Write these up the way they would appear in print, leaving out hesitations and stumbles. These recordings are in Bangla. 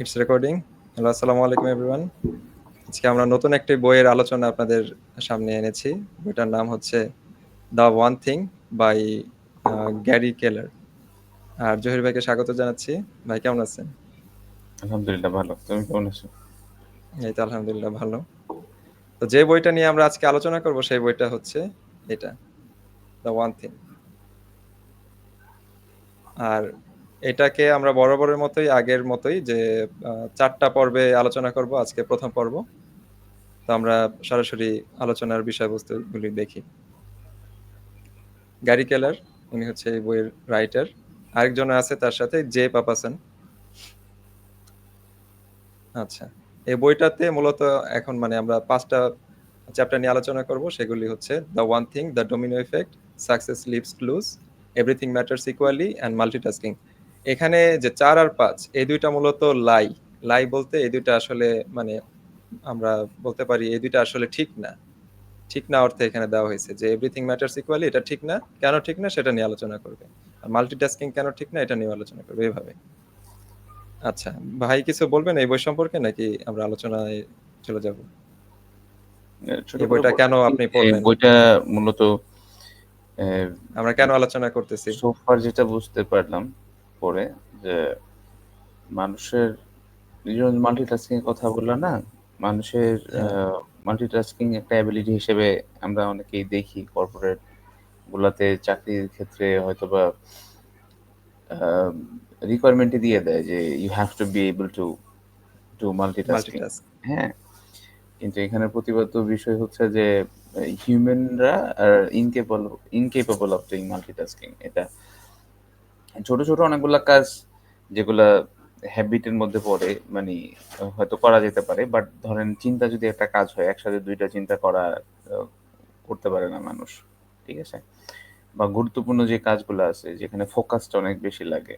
It's recording. হ্যালো, আসসালামু আলাইকুম এভরিওয়ান। আজকে আমরা নতুন একটি বইয়ের আলোচনা আপনাদের সামনে এনেছি। বইটার নাম হচ্ছে the one thing by Gary Keller. আর জহির ভাইকে স্বাগত জানাচ্ছি। ভাই কেমন আছেন? আলহামদুলিল্লাহ ভালো। তুমি কেমন আছো? এই তো আলহামদুলিল্লাহ ভালো। তো যে বইটা নিয়ে আমরা আজকে আলোচনা করব সেই বইটা হচ্ছে এটা, দ্য ওয়ান থিং। আর এটাকে আমরা বরাবরের মতোই আগের মতোই যে 4টা পর্বে আলোচনা করব। আজকে প্রথম পর্ব। তো আমরা সরাসরি আলোচনার বিষয়বস্তুগুলি দেখি। গ্যারি কেলার, উনি হচ্ছে এই বইয়ের রাইটার। আরেকজন আছে তার সাথে, জে পাপাসন। আচ্ছা, এই বইটাতে মূলত এখন মানে আমরা 5টা চ্যাপ্টার নিয়ে আলোচনা করব। সেগুলি হচ্ছে the one thing, the domino effect, success leaves clues, everything matters equally and multitasking. এখানে যে 4 আর 5 এই দুইটা মূলত লাই। লাই বলতে এই দুইটা আসলে মানে আমরা বলতে পারি এই দুইটা আসলে ঠিক না। ঠিক না অর্থে এখানে দেওয়া হয়েছে যে এভরিথিং ম্যাটার্স ইকুয়ালি এটা ঠিক না। কেন ঠিক না সেটা নিয়ে আলোচনা করবে। আর মাল্টিটাস্কিং কেন ঠিক না এটা নিয়ে আলোচনা করবে এভাবে। আচ্ছা, ভাই কিছু বলবেন এই বই সম্পর্কে নাকি আমরা আলোচনায় চলে যাব? ছোট এই করে বইটা বলতে কেন পারি আপনি যে পড়লেন? বইটা মূলত আমরা কেন আলোচনা করতেছি? সোফার যেটা বুঝতে পারলাম পরে যে মানুষের মাল্টিটাস্কিং এর কথা বললাম না? মানুষের হ্যাঁ, মাল্টিটাস্কিং একটা অ্যাবিলিটি হিসেবে আমরা অনেকেই দেখি কর্পোরেট গুলাতে চাকরির ক্ষেত্রে হয়তোবা আ রিকোয়ারমেন্টই দিয়ে দেয় যে you have to be able to do multitasking. Multitask. হ্যাঁ? কিন্তু এখানে প্রতিপাদ্য বিষয় হচ্ছে যে হিউম্যানরা আর ইনকেপেবল অফ ডুইং মাল্টিটাস্কিং। এটা ছোট, ছোট অনেকগুলা কাজ যেগুলা হ্যাবিটের মধ্যে পড়ে মানে হয়তো করা যেতে পারে। বাট ধরেন চিন্তা যদি একটা কাজ হয়, একসাথে ২ টা চিন্তা আ করতে পারে না মানুষ। ঠিক আছে? বা গুরুত্বপূর্ণ যে কাজগুলা আছে যেখানে ফোকাসটা অনেক বেশি লাগে।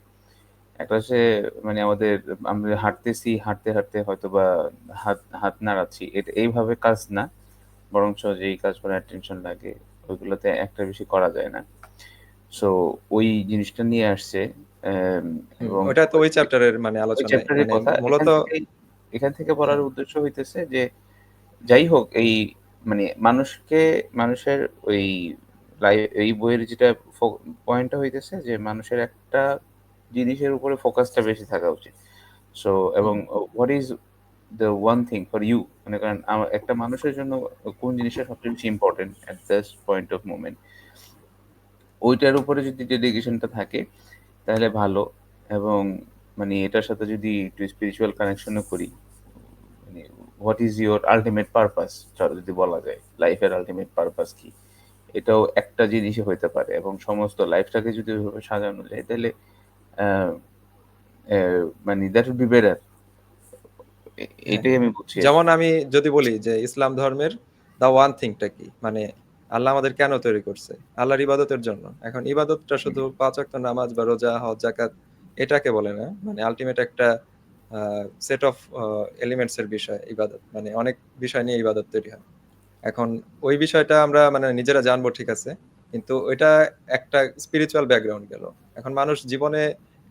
একটা হচ্ছে মানে আমরা হাঁটতেছি, হাঁটতে, হাঁটতে হয়তোবা হাত হাত নাড়াচ্ছি। এইভাবে কাজ না। বরঞ্চ যেই কাজগুলো অ্যাটেনশন লাগে ওইগুলোতে একটা বেশি করা যায় না। সো ওই জিনিসটা নিয়ে আসছে অ্যাম এবং ওটা তো ওই চ্যাপ্টারের মানে ওই আলোচনায় চ্যাপ্টারের মানে কথা মূলত। এখান থেকে পড়ার হ্যাঁ, উদ্দেশ্য হইতেছে যে যাই হোক এই মানে মানুষের ওই এই বইয়ের যেটা পয়েন্টটা হইতেছে যে মানুষের একটা জিনিসের উপরে ফোকাসটা বেশি থাকা উচিত। সো এবং hmm, what is the one thing for you মনে করেন একটা মানুষের জন্য কোন জিনিসটা সবচেয়ে বেশি important at this point of moment ওইটার উপরে যদি ডেডিকেশনটা থাকে তাহলে ভালো এবং মানে এটার সাথে যদি একটু স্পিরিচুয়াল কানেকশনও করি মানে what is your ultimate purpose যদি বলা যায় লাইফের আল্টিমেট পারপাস কি এটাও একটা জিনিসই হইতে পারে এবং সমস্ত লাইফটাকে যদি ওইভাবে সাজানো যায় তাহলে আহ, মানে দ্যাট উড বি বেটার হ্যাঁ। এটাই আমি বুঝছি আর যেমন কি। আমি যদি বলি যে ইসলাম ধর্মের দ্য ওয়ান থিংটা কি? মানে আল্লাহ আমাদের কেন তৈরি করছে? আল্লাহর ইবাদতের জন্য। এখন ইবাদতটা শুধু ৫ ওয়াক্ত নামাজ বা রোজা, হজ, যাকাত এটাকে বলে না। মানে আল্টিমেট একটা সেট অফ এলিমেন্টস এর বিষয় ইবাদত। মানে অনেক বিষয় নিয়ে ইবাদত তৈরি হয়। এখন ওই বিষয়টা আমরা মানে নিজেরা জানবো ঠিক আছে। কিন্তু ওইটা একটা স্পিরিচুয়াল ব্যাকগ্রাউন্ড গেল। এখন মানুষ জীবনে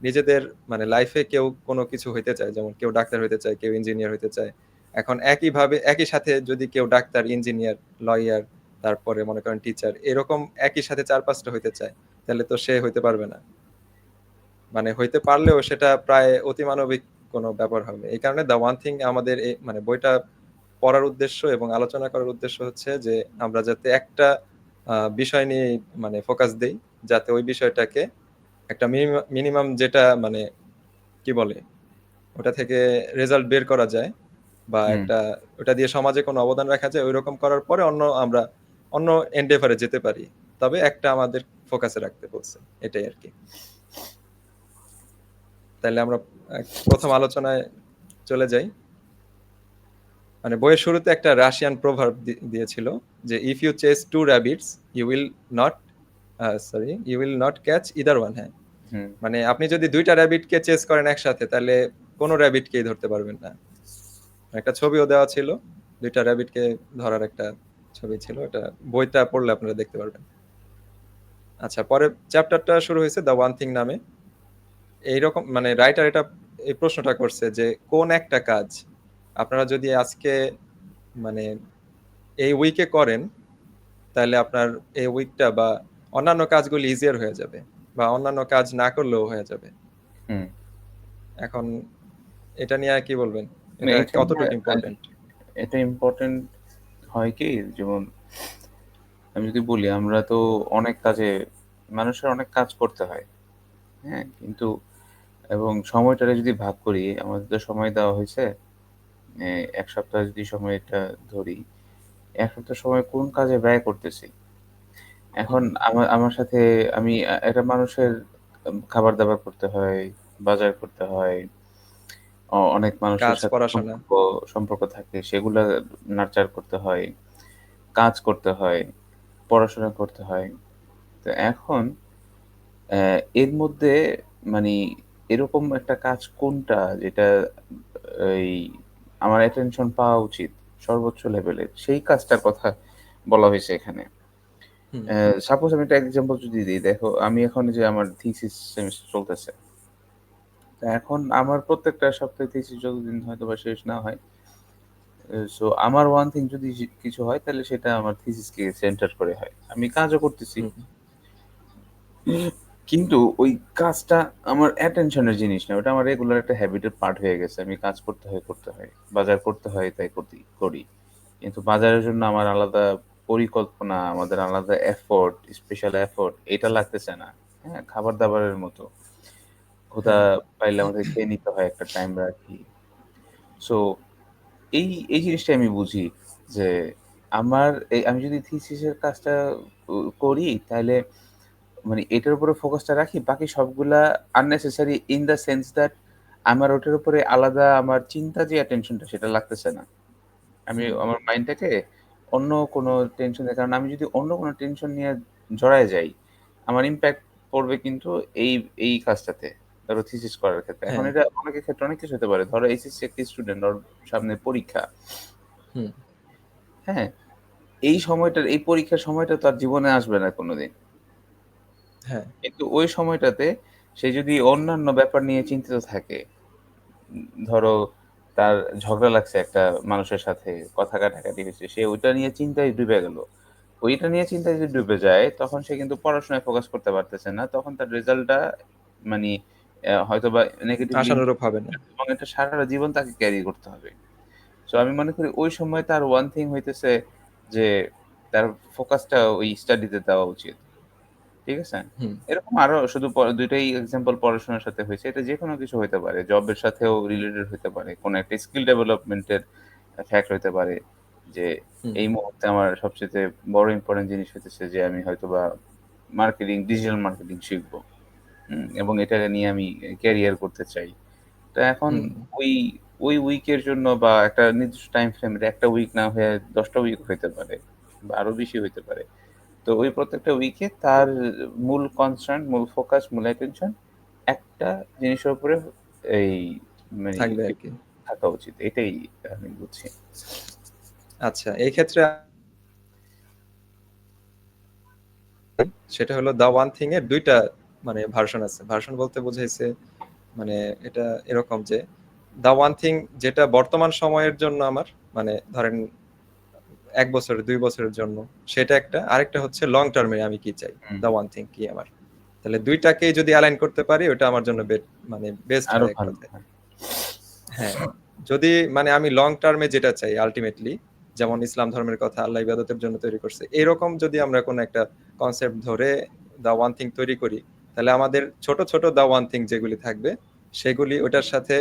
নিজেদের মানে লাইফে কেউ কোনো কিছু হইতে চায়। যেমন কেউ ডাক্তার হইতে চায়, কেউ ইঞ্জিনিয়ার হইতে চায়। এখন একইভাবে একই সাথে যদি কেউ ডাক্তার, ইঞ্জিনিয়ার, লয়ার, তারপরে মনে করেন টিচার এরকম একই সাথে ৪-৫ টা হইতে চায়, তাহলে তো সে হইতে পারবে না। মানে হইতে পারলেও সেটা প্রায় অতিমানবিক কোনো ব্যাপার হবে। এই কারণে দ্য ওয়ান থিং আমাদের মানে বইটা পড়ার উদ্দেশ্য এবং আলোচনা করার উদ্দেশ্য হচ্ছে যে আমরা যাতে একটা বিষয় নিয়ে মানে ফোকাস দেই, যাতে ওই বিষয়টাকে একটা মিনিমাম যেটা মানে কি বলে ওটা থেকে রেজাল্ট বের করা যায় বা হুম একটা ওটা দিয়ে সমাজে কোনো অবদান রাখা যায়, ওইরকম করার পরে আমরা অন্য এন্ডেভারে যেতে পারি। তবে একটা আমাদের ফোকাসে রাখতে বলছে, এটাই আর কি। তাহলে আমরা প্রথম আলোচনায় চলে যাই। মানে বইয়ের শুরুতে একটা রাশিয়ান প্রভার্ব দিয়েছিল যে if you chase two rabbits you will not you will not catch either one. হ্যাঁ, হুম মানে আপনি যদি 2টা র্যাবিটকে চেস করেন একসাথে তাহলে কোনো র্যাবিটকেই ধরতে পারবেন না। একটা ছবিও দেওয়া ছিল, 2টা র্যাবিটকে ধরার একটা ছবি ছিল। এটা বইটা পড়লে আপনারা দেখতে পারবেন। আচ্ছা, পরের চ্যাপ্টারটা শুরু হয়েছে দ্য ওয়ান থিং নামে। এইরকম মানে রাইটার এটা এই প্রশ্নটা করছে যে কোন একটা কাজ আপনারা যদি আজকে মানে এই উইকে করেন, তাহলে আপনার এই উইকটা বা অন্যান্য কাজগুলি ইজিয়ার হয়ে যাবে, বা অন্যান্য কাজ না করলেও হয়ে যাবে। হুম। এখন এটা নিয়ে কি বলবেন? না, এটা এটা কতটুকু ইম্পর্টেন্ট? এটা ইম্পর্টেন্ট হয় কি, যেমন আমি যদি বলি, আমরা তো অনেক কাজে, মানুষের অনেক কাজ করতে হয়, হ্যাঁ? কিন্তু এবং সময়টারে যদি ভাগ করি, আমাদের তো সময় দেওয়া হয়েছে, ১ সপ্তাহ যদি সময়টা ধরি, ১ সপ্তাহ সময় কোন কাজে ব্যয় করতেছি? এখন হুম, আমার সাথে আমি একটা মানুষের খাবার-দাবার করতে হয়, বাজার করতে হয়। অনেক মানুষের কাজ, সাথে পড়াশোনা। সম্পর্ক থাকে, সেগুলা নার্চার করতে হয়, কাজ করতে হয়, পড়াশোনা করতে হয়। তো এখন এর মধ্যে মানি এরকম একটা কাজ কোনটা যেটা এই আমার অ্যাটেনশন পাওয়া উচিত সর্বোচ্চ লেভেলের, সেই কাজটার কথা বলা হইছে এখানে। হুম, সাপোজ আমি একটা এক্সাম্পল যদি দিই, দেখো আমি এখন যে আমার থিসিস সেমিস্টার চলতেছে। তো এখন আমার প্রত্যেকটা সপ্তাহে থিসিস যতদিন হয়তোবা শেষ না হয়, সো আমার ওয়ান থিং যদি কিছু হয়, তাহলে সেটা আমার থিসিসকে সেন্টার করে হয়। আমি কাজও করতেছি। হুম, কিন্তু ওই কাজটা আমার অ্যাটেনশনের জিনিস না। ওটা আমার রেগুলার একটা হ্যাবিটের পার্ট হয়ে গেছে। আমি কাজ করতে হয়, করতে হয়। বাজার করতে হয়, তাই করি। কিন্তু বাজারের জন্য আমার আলাদা পরিকল্পনা, আমাদের আলাদা এফোর্ট, স্পেশাল এফোর্ট এটা লাগতেছে না। হ্যাঁ? খাবার-দাবারের মতো। ক্ষুধা হ্যাঁ, পাইলে আমাদের খেয়ে নিতে হয়, একটা টাইম রাখি। সো এই জিনিসটাই আমি বুঝি যে আমি যদি থিসিসের কাজটা করি, তাইলে মানে এটার উপরে ফোকাসটা রাখি। বাকি সবগুলা unnecessary in the sense that আমার ওটার উপরে আলাদা আমার চিন্তা যে attention টা সেটা লাগতেছে না। আমি হুম, আমার মাইন্ডটাকে অন্য কোনো কারণ আমি যদি অন্য কোনো টেনশন নিয়ে জড়ায় যাই, আমার ইমপ্যাক্ট পড়বে কিন্তু এই এই কাজটাতে। ধরো থিসিস করার ক্ষেত্রে। এখন হ্যাঁ, এটা অনেকের ক্ষেত্রে অনেক কিছু হতে পারে। ধরো এইচএসসি একটি স্টুডেন্ট, ওর সামনে পরীক্ষা। হুম, হ্যাঁ? এই পরীক্ষার সময়টা তো আর জীবনে আসবে না কোনদিন। হ্যাঁ, কিন্তু ওই সময়টাতে সে যদি অন্যান্য ব্যাপার নিয়ে চিন্তিত থাকে, ধরো তার ঝগড়া লাগছে একটা মানুষের সাথে, কথা কাটাকাটি হইছে। সে ওইটা নিয়ে চিন্তায় ডুবে গেল। ওইটা নিয়ে চিন্তায় যদি ডুবে যায়, তখন সে কিন্তু পড়াশোনায় ফোকাস করতে পারতেছে না। তখন তার রেজাল্টটা মানি হয়তোবা নেগেটিভলি আশানুরূপ হবে না। এবং এটা সারাটা জীবন তাকে ক্যারি করতে হবে। সো আমি মনে করি ওই সময় তার ওয়ান থিং হইতেছে যে তার ফোকাসটা ওই স্টাডিতে দেওয়া উচিত। ঠিক আছে? হুম, এরকম আরো শুধু ২ টাই এক্সাম্পল পড়াশোনার সাথে হইছে। এটা যেকোনো কিছু হইতে পারে। জবের সাথেও রিলেটেড হইতে পারে। কোন একটা স্কিল ডেভেলপমেন্ট এর ফ্যাক্ট হইতে পারে। যে হুম, এই মুহূর্তে আমার সবচাইতে বড় ইম্পোর্টেন্ট জিনিস হইতেছে যে আমি হয়তোবা ডিজিটাল মার্কেটিং শিখবো। এবং এটা নিয়ে আমি ক্যারিয়ার করতে চাই। তো এখন হুম, ওই ওই উইকের জন্য বা একটা নির্দিষ্ট টাইম ফ্রেম এর, একটা উইক না হয়ে ১০ টা উইক হইতে পারে বা আরো বেশি হইতে পারে। তো ওই প্রত্যেকটা উইকে তার মূল কনসার্ন, মূল ফোকাস, মূল অ্যাটেনশন একটা জিনিসের উপরে এই মানে থাকবে আরকি। থাকা উচিত। এটাই আমি বুঝছি। আচ্ছা, এই ক্ষেত্রে সেটা হলো দ্য ওয়ান থিং এর ২ টা মানে ভার্সন আছে। ভার্সন বলতে বুঝাইছে মানে এটা এরকম যে দ্য ওয়ান থিং যেটা বর্তমান সময়ের জন্য আমার, মানে ধরেন ১ বছরের ২ বছরের জন্য, সেটা একটা। আরেকটা হচ্ছে লং টার্ম এ আমি কি চাই, হুম, দ্য ওয়ান থিং কি আমার। তাহলে ২ টাকেই যদি অ্যালাইন করতে পারি ওটা আমার জন্য মানে বেস্ট আরো হয় এক ভালো কথায়। হয়। হ্যাঁ, যদি মানে আমি লং টার্মে যেটা চাই আল্টিমেটলি, যেমন ইসলাম ধর্মের কথা আল্লাহ ইবাদতের জন্য তৈরি করছে, এরকম যদি আমরা কোনো একটা কনসেপ্ট ধরে দা ওয়ান থিং তৈরি করি, তাহলে আমাদের ছোট ছোট দা ওয়ান থিং যেগুলি থাকবে সেগুলি ওটার সাথে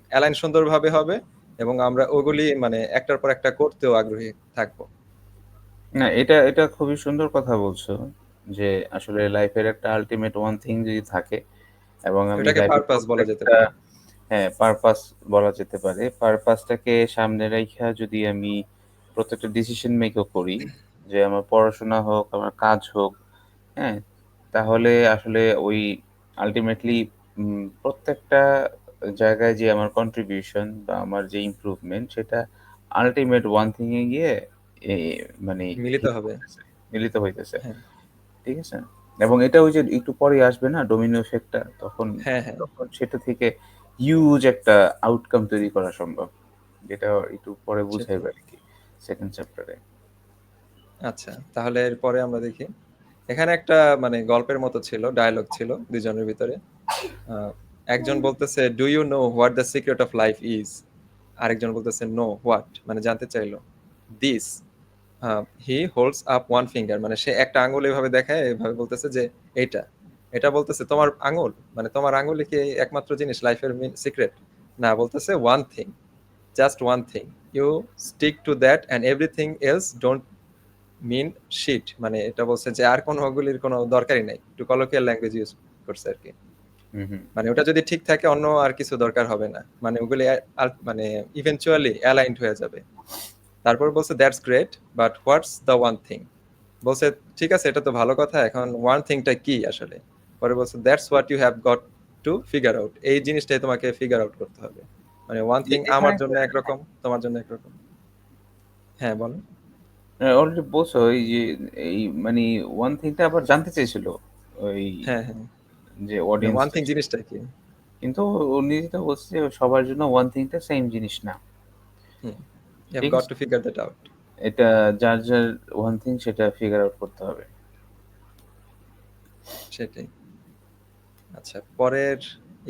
অ্যালাইন সুন্দরভাবে হবে, এবং আমরা ওগুলি মানে একটার পর একটা করতেও আগ্রহী থাকবো। না, এটা খুবই সুন্দর কথা বলছো যে আসলে লাইফের একটা আল্টিমেট ওয়ান থিং যদি থাকে এবং আমি ওটাকে লাইফের পারপাস বলা যেতে প্রত্যেকটা পারে। হ্যাঁ, পারপাস বলা যেতে পারে। পারপাসটাকে সামনে রাইখা যদি আমি প্রত্যেকটা ডিসিশন মেকও করি, যে আমার পড়াশোনা হোক, আমার কাজ হোক, হ্যাঁ? তাহলে আসলে ওই আল্টিমেটলি প্রত্যেকটা জায়গায় যে আমার কন্ট্রিবিউশন বা আমার যে ইমপ্রুভমেন্ট, সেটা আল্টিমেট ওয়ান থিং এ গিয়ে এ মানে মিলিত হিট হবে। করতেছে, মিলিত হইতেছে। হ্যাঁ, ঠিক আছে? এবং এটা ওই যে একটু পরেই আসবে না ডোমিনো ইফেক্টটা? তখন হ্যাঁ, হ্যাঁ, তখন সেটা থেকে হিউজ একটা আউটকাম তৈরি করা সম্ভব, যেটা একটু পরে সেটাই। বুঝাইবে আর কি সেকেন্ড চ্যাপ্টারে। আচ্ছা, তাহলে এরপরে আমরা দেখি। এখানে একটা মানে গল্পের মতো ছিল, ডায়ালগ ছিল দুজনের ভিতরে। আহ, একজন বলতেছে, do you know what the secret of life is? আরেকজন বলতেছে, নো হোয়াট, মানে জানতে চাইলো। This, he holds up one finger, মানে সে একটা আঙ্গুল এভাবে দেখায়, এভাবে বলতেছে যে এইটা। এটা বলতেছে তোমার আঙ্গুল, মানে তোমার আঙ্গুলে কি একমাত্র জিনিস লাইফের সিক্রেট? না, বলতেছে one thing, just one thing, you stick to that and everything else don't mean shit, মানে এটা বলছে যে আর কোনো ওগুলির কোনো দরকারই নাই, একটু কলোকিয়াল ল্যাঙ্গুয়েজ ইউজ করছে আর কি। হুম হুম। মানে ওটা যদি ঠিক থাকে অন্য আর কিছু দরকার হবে না, মানে ওগুলি মানে ইভেনচুয়ালি অ্যালাইন্ড হয়ে যাবে। তারপর বলছে that's great, but what's the one thing? বলছে ঠিক আছে, এটা তো ভালো কথা, এখন ওয়ান থিংটা কি আসলে? পরে বলছে that's what you have got to figure out, এই জিনিসটাই তোমাকে ফিগার আউট করতে হবে। মানে ওয়ান থিং এখানে আমার জন্য একরকম, তোমার জন্য একরকম। হ্যাঁ বলো। অলরেডি বলছো এই যে এই মানে ওয়ান থিংটা আবার জানতে চেয়েছিল ওই হ্যাঁ হ্যাঁ, যে মানে ওয়ান অডিয়েন্সটা, থিং জিনিসটা কি? কিন্তু উনি যেটা বলছে যে সবার জন্য ওয়ান থিংটা সেম জিনিস না। হুম, ইউ হ্যাভ ঠিক গট আছে, টু ফিগার দ্যাট আউট। এটা যার যার ওয়ান থিং সেটা ফিগার আউট করতে হবে। সেটাই। আচ্ছা, পরের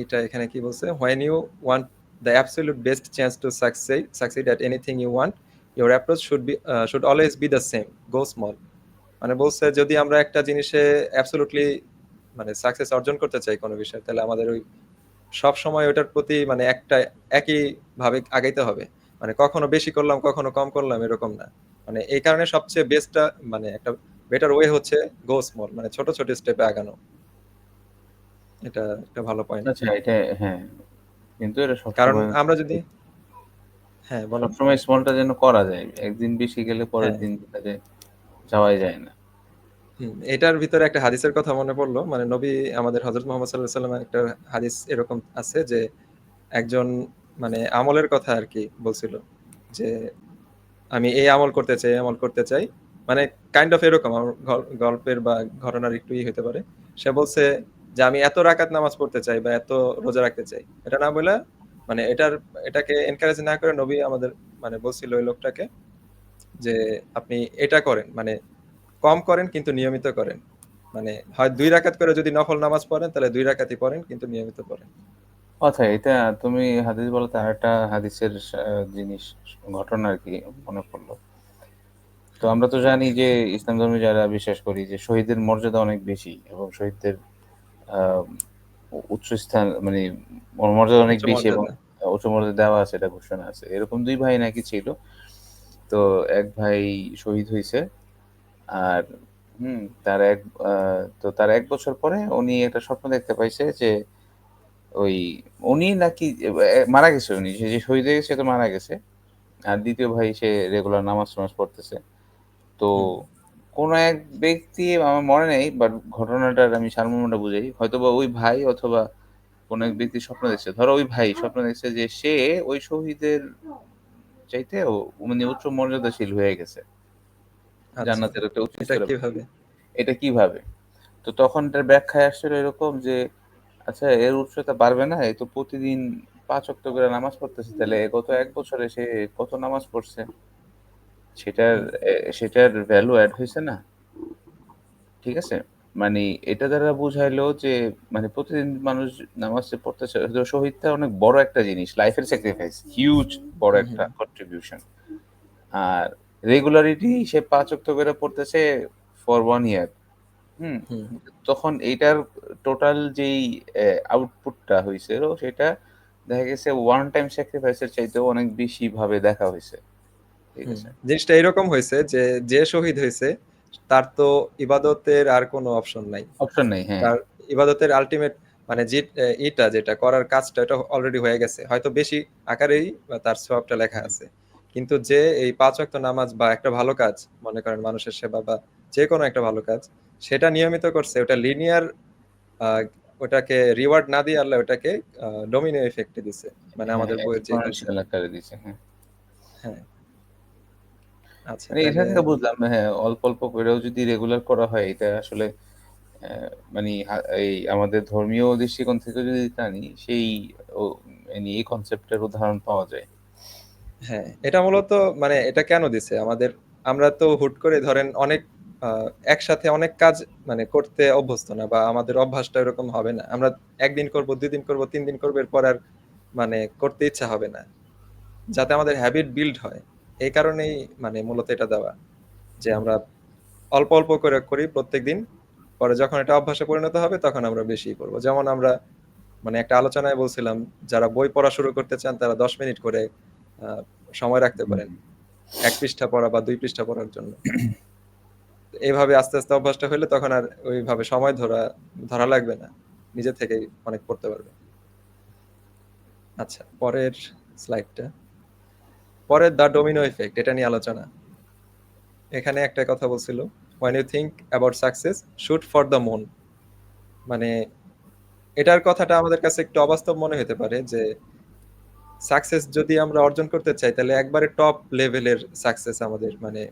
এটা এখানে কি বলছে, when you want the absolute best chance to succeed at anything you want, your approach should always be the same, go small। মানে বলছে যদি আমরা একটা জিনিসে অ্যাবসলিউটলি মানে সাকসেস অর্জন করতে চাই কোনো বিষয়ে, তাহলে আমাদের ওই সব সময় ওটার প্রতি মানে একটা একই ভাবে আগাইতে হবে। মানে কখনো বেশি করলাম কখনো কম করলাম এরকম না। মানে এই কারণে সবচেয়ে বেস্টটা মানে একটা বেটার ওয়ে হচ্ছে গো স্মল, মানে ছোট ছোট স্টেপে আগানো। এটা একটা ভালো পয়েন্ট। আচ্ছা এটা, হ্যাঁ, কিন্তু এটা কারণ সবসময়, আমরা যদি, হ্যাঁ বলো। সবসময় স্মলটা যেন করা যায়, একদিন বেশি গেলে পরের হ্যাঁ, দিন তাকে যাওয়াই যায় না। এটার ভিতরে একটা হাদিসের কথা মনে পড়লো, মানে নবী আমাদের হযরত মুহাম্মদ সাল্লাল্লাহু আলাইহি ওয়াসাল্লামের একটা হাদিস এরকম আছে যে একজন মানে আমলের কথা আর কি বলছিল যে আমি এই আমল করতে চাই, এই আমল করতে চাই, মানে কাইন্ড অফ এরকম আমার গল্পের বা ঘটনার একটু হতে পারে। সে বলছে যে আমি এত রাকাত নামাজ পড়তে চাই বা এত রোজা রাখতে চাই, এটা না বলে মানে এটাকে এনকারেজ না করে নবী আমাদের মানে বলছিল ওই লোকটাকে যে আপনি এটা করেন, মানে কম করেন কিন্তু নিয়মিত করেন। মানে হয় ২ রাকাত করে যদি নফল নামাজ পড়েন তাহলে ২ রাকাতই পড়েন কিন্তু নিয়মিত পড়েন। আচ্ছা এটা, তুমি হাদিস বলতে আরেকটা হাদিসের জিনিস, ঘটনা আর কি মনে পড়লো। তো হুম, আমরা তো জানি যে ইসলাম ধর্মে যারা বিশ্বাস করি যে শহীদের মর্যাদা অনেক বেশি এবং শহীদদের আহ, উচ্চ স্থান মানে মর্যাদা অনেক উচ্চ বেশি এবং মর্যাদা। উচ্চ মর্যাদা দেওয়া আছে, এটা ঘোষণা আছে। এরকম দুই ভাই নাকি ছিল। তো এক ভাই শহীদ হয়েছে, আর তার তো তার ১ বছর পরে উনি একটা স্বপ্ন দেখতে পাইছে যে ওই উনি নাকি মারা গেছে, উনি সে যে শহীদ হয়ে গেছে সে তো মারা গেছে, আর দ্বিতীয় ভাই সে রেগুলার নামাজ টামাজ পড়তেছে। তো হুম, কোন এক ব্যক্তি, আমার মনে নেই, বাট ঘটনাটার আমি সারমর্মটা বুঝাই, হয়তোবা ওই ভাই অথবা কোন এক ব্যক্তি স্বপ্ন দেখছে, ধরো ওই ভাই স্বপ্ন দেখছে যে সে ওই শহীদের চাইতে মানে উচ্চ মর্যাদাশীল হয়ে গেছে, আচ্ছা, জান্নাতের একটা উচ্চ এটা স্তরে। কিভাবে? এটা কিভাবে? তো তখন এটার ব্যাখ্যায় আসছিল এরকম যে আচ্ছা এর উচ্চতা বাড়বে না, এ তো প্রতিদিন ৫ ওয়াক্ত করে নামাজ পড়তেছে, তাহলে গত ১ বছরে সে কত নামাজ পড়ছে সেটার হুম, সেটার ভ্যালু অ্যাড হয়েছে না। ঠিক আছে? মানে এটা দ্বারা বুঝাইলো যে মানে প্রতিদিন মানুষ নামাজ যে পড়তেছে, তো শহীদটা অনেক বড় একটা জিনিস, লাইফের স্যাক্রিফাইস, হিউজ বড় হুম, একটা হুম, কন্ট্রিবিউশন। আর রেগুলারিটি সে ৫ ওয়াক্ত করে পড়তেছে ফর 1 ইয়ার। হুম? হুম, তখন এইটার টোটাল যেই আউটপুটটা হইছিল সেটা দেখা গেছে ওয়ান টাইম স্যাক্রিফাইস এর চাইতেও অনেক বেশি ভাবে দেখা হইছে। ঠিক হুম। আছে? জিনিসটা এরকম হয়েছে যে যে শহীদ হয়েছে তার তো ইবাদতের আর কোনো অপশন নাই। অপশন নেই, হ্যাঁ। তার ইবাদতের আল্টিমেট মানে যে ইটা যেটা করার কাজটা এটা অলরেডি হয়ে গেছে, হয়তো বেশি আকারেই বা তার সওয়াবটা লেখা আছে। কিন্তু যে এই ৫ ওয়াক্ত নামাজ বা একটা ভালো কাজ, মনে করেন মানুষের সেবা বা যে কোনো একটা ভালো কাজ, সেটা নিয়মিত করছে, ওটা লিনিয়ার, ওটাকে রিওয়ার্ড না দিয়ে আল্লাহ ওটাকে ডোমিনো ইফেক্টে দিছে, মানে হ্যাঁ, আমাদের বইয়ের যে এক্সপোনেনশিয়াল কনসেপ্ট। আকারে দিছে, হ্যাঁ। হ্যাঁ। আচ্ছা মানে তাহলে, এখান থেকে বুঝলাম, হ্যাঁ, অল্প অল্প করেও যদি রেগুলার করা হয় এটা আসলে মানে এই আমাদের ধর্মীয় দৃষ্টিকোণ থেকে যদি টানি সেই এই কনসেপ্টের উদাহরণ পাওয়া যায়। হ্যাঁ, এটা মূলত মানে এটা কেন দিছে আমাদের, আমরা তো হুট করে ধরেন অনেক একসাথে অনেক কাজ মানে করতে অভ্যস্ত না, বা আমাদের অভ্যাসটা এরকম হবে না। আমরা একদিন করব, 2 দিন করব, 3 দিন করবো, এরপর আর মানে করতে ইচ্ছা হবে না, যাতে আমাদের হ্যাবিট বিল্ড হয়। এই কারণেই মানে মূলত এটা দেওয়া, যে আমরা অল্প অল্প করে করি প্রত্যেকদিন, পরে যখন এটা অভ্যাসে পরিণত হবে তখন আমরা বেশি করবো। যেমন আমরা মানে একটা আলোচনায় বলছিলাম, যারা বই পড়া শুরু করতে চান তারা 10 মিনিট করে আহ, সময় রাখতে পারেন 1 পৃষ্ঠা পড়া বা 2 পৃষ্ঠা পড়ার জন্য। এইভাবে আস্তে আস্তে অভ্যাসটা হলে তখন আর ওইভাবে সময় ধরা ধরা লাগবে না, নিজে থেকেই অনেক পড়তে পারবে। আচ্ছা, পরের স্লাইডটা, পরের দা ডোমিনো ইফেক্ট, এটা নিয়ে আলোচনা। এখানে একটা কথা বলছিল, when you think about success shoot for the moon। মানে এটার কথাটা আমাদের কাছে একটু অবাস্তব মনে হতে পারে, যে সাকসেস যদি আমরা অর্জন করতে চাই তাহলে একবারে টপ লেভেলের সাকসেস আমাদের মানে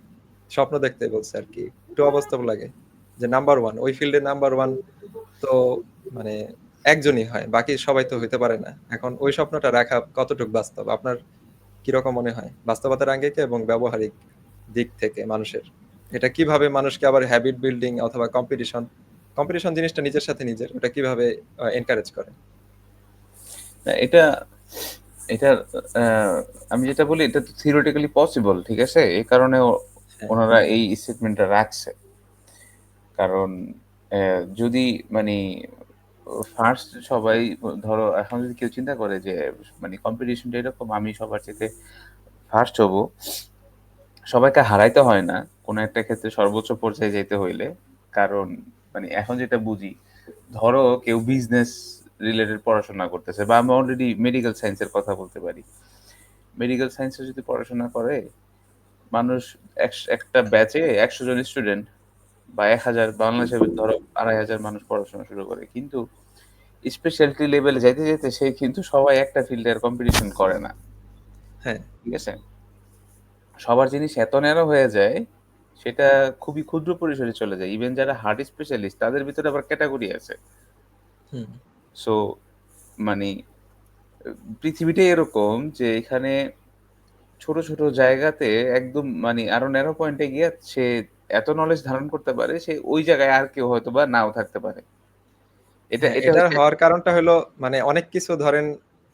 স্বপ্ন দেখতে বলছে আর কি। একটু অবাস্তব লাগে যে নাম্বার ওয়ান, ওই ফিল্ডে নাম্বার ওয়ান তো মানে একজনই হয়, বাকি সবাই তো হইতে পারে না। এখন ওই স্বপ্নটা রাখা কতটুকু বাস্তব, আপনার কিরকম মনে হয় বাস্তবতার আঙ্গিকে এবং ব্যবহারিক দিক থেকে মানুষের? এটা কিভাবে মানুষকে আবার হ্যাবিট বিল্ডিং অথবা কম্পিটিশন, কম্পিটিশন জিনিসটা নিজের সাথে নিজের, ওটা কিভাবে এনকারেজ করে? না, এটা এটা আহ, আমি যেটা বলি এটা তো থিওরিটিক্যালি পসিবল, ঠিক আছে, এই কারণে হ্যাঁ। ওনারা এই স্টেটমেন্টটা রাখছে। কারণ যদি মানে ফার্স্ট সবাই, ধরো এখন যদি কেউ চিন্তা করে যে মানে কম্পিটিশনটা এরকম, আমি সবার চেয়ে ফার্স্ট হব, সবাইকে হারাইতে হয় না কোনো একটা ক্ষেত্রে সর্বোচ্চ পর্যায়ে যেতে হইলে। কারণ মানে এখন যেটা বুঝি, ধরো কেউ বিজনেস রিলেটেড পড়াশোনা করতেছে, বা আমি অলরেডি মেডিকেল সায়েন্সের কথা বলতে পারি। মেডিকেল সায়েন্সে যদি পড়াশোনা করে মানুষ, একটা ব্যাচে 100 জন স্টুডেন্ট বা 1000, বাংলাদেশে ধরো 2500 মানুষ পড়াশোনা শুরু করে, কিন্তু স্পেশালিটি লেভেলে যাইতে যেতে সে কিন্তু সবাই একটা ফিল্ডে আর কম্পিটিশন করে না, হ্যাঁ। ঠিক আছে। সবার জিনিস এত ন্যারো হয়ে যায়, সেটা খুবই ক্ষুদ্র পরিসরে চলে যায়। ইভেন যারা হার্ট স্পেশালিস্ট তাদের ভিতরে আবার ক্যাটাগরি আছে। হুম। সো মানে পৃথিবীটাই এরকম যে এখানে ছোট ছোট জায়গাতে একদম মানে আরো ন্যারো পয়েন্টে গিয়ে সে এত নলেজ ধারণ করতে পারে, সে ওই জায়গায় আর কেউ হয়তো বা নাও থাকতে পারে। এটা হ্যাঁ, এটা এটার হচ্ছে হওয়ার কারণটা হলো মানে অনেক কিছু ধরেন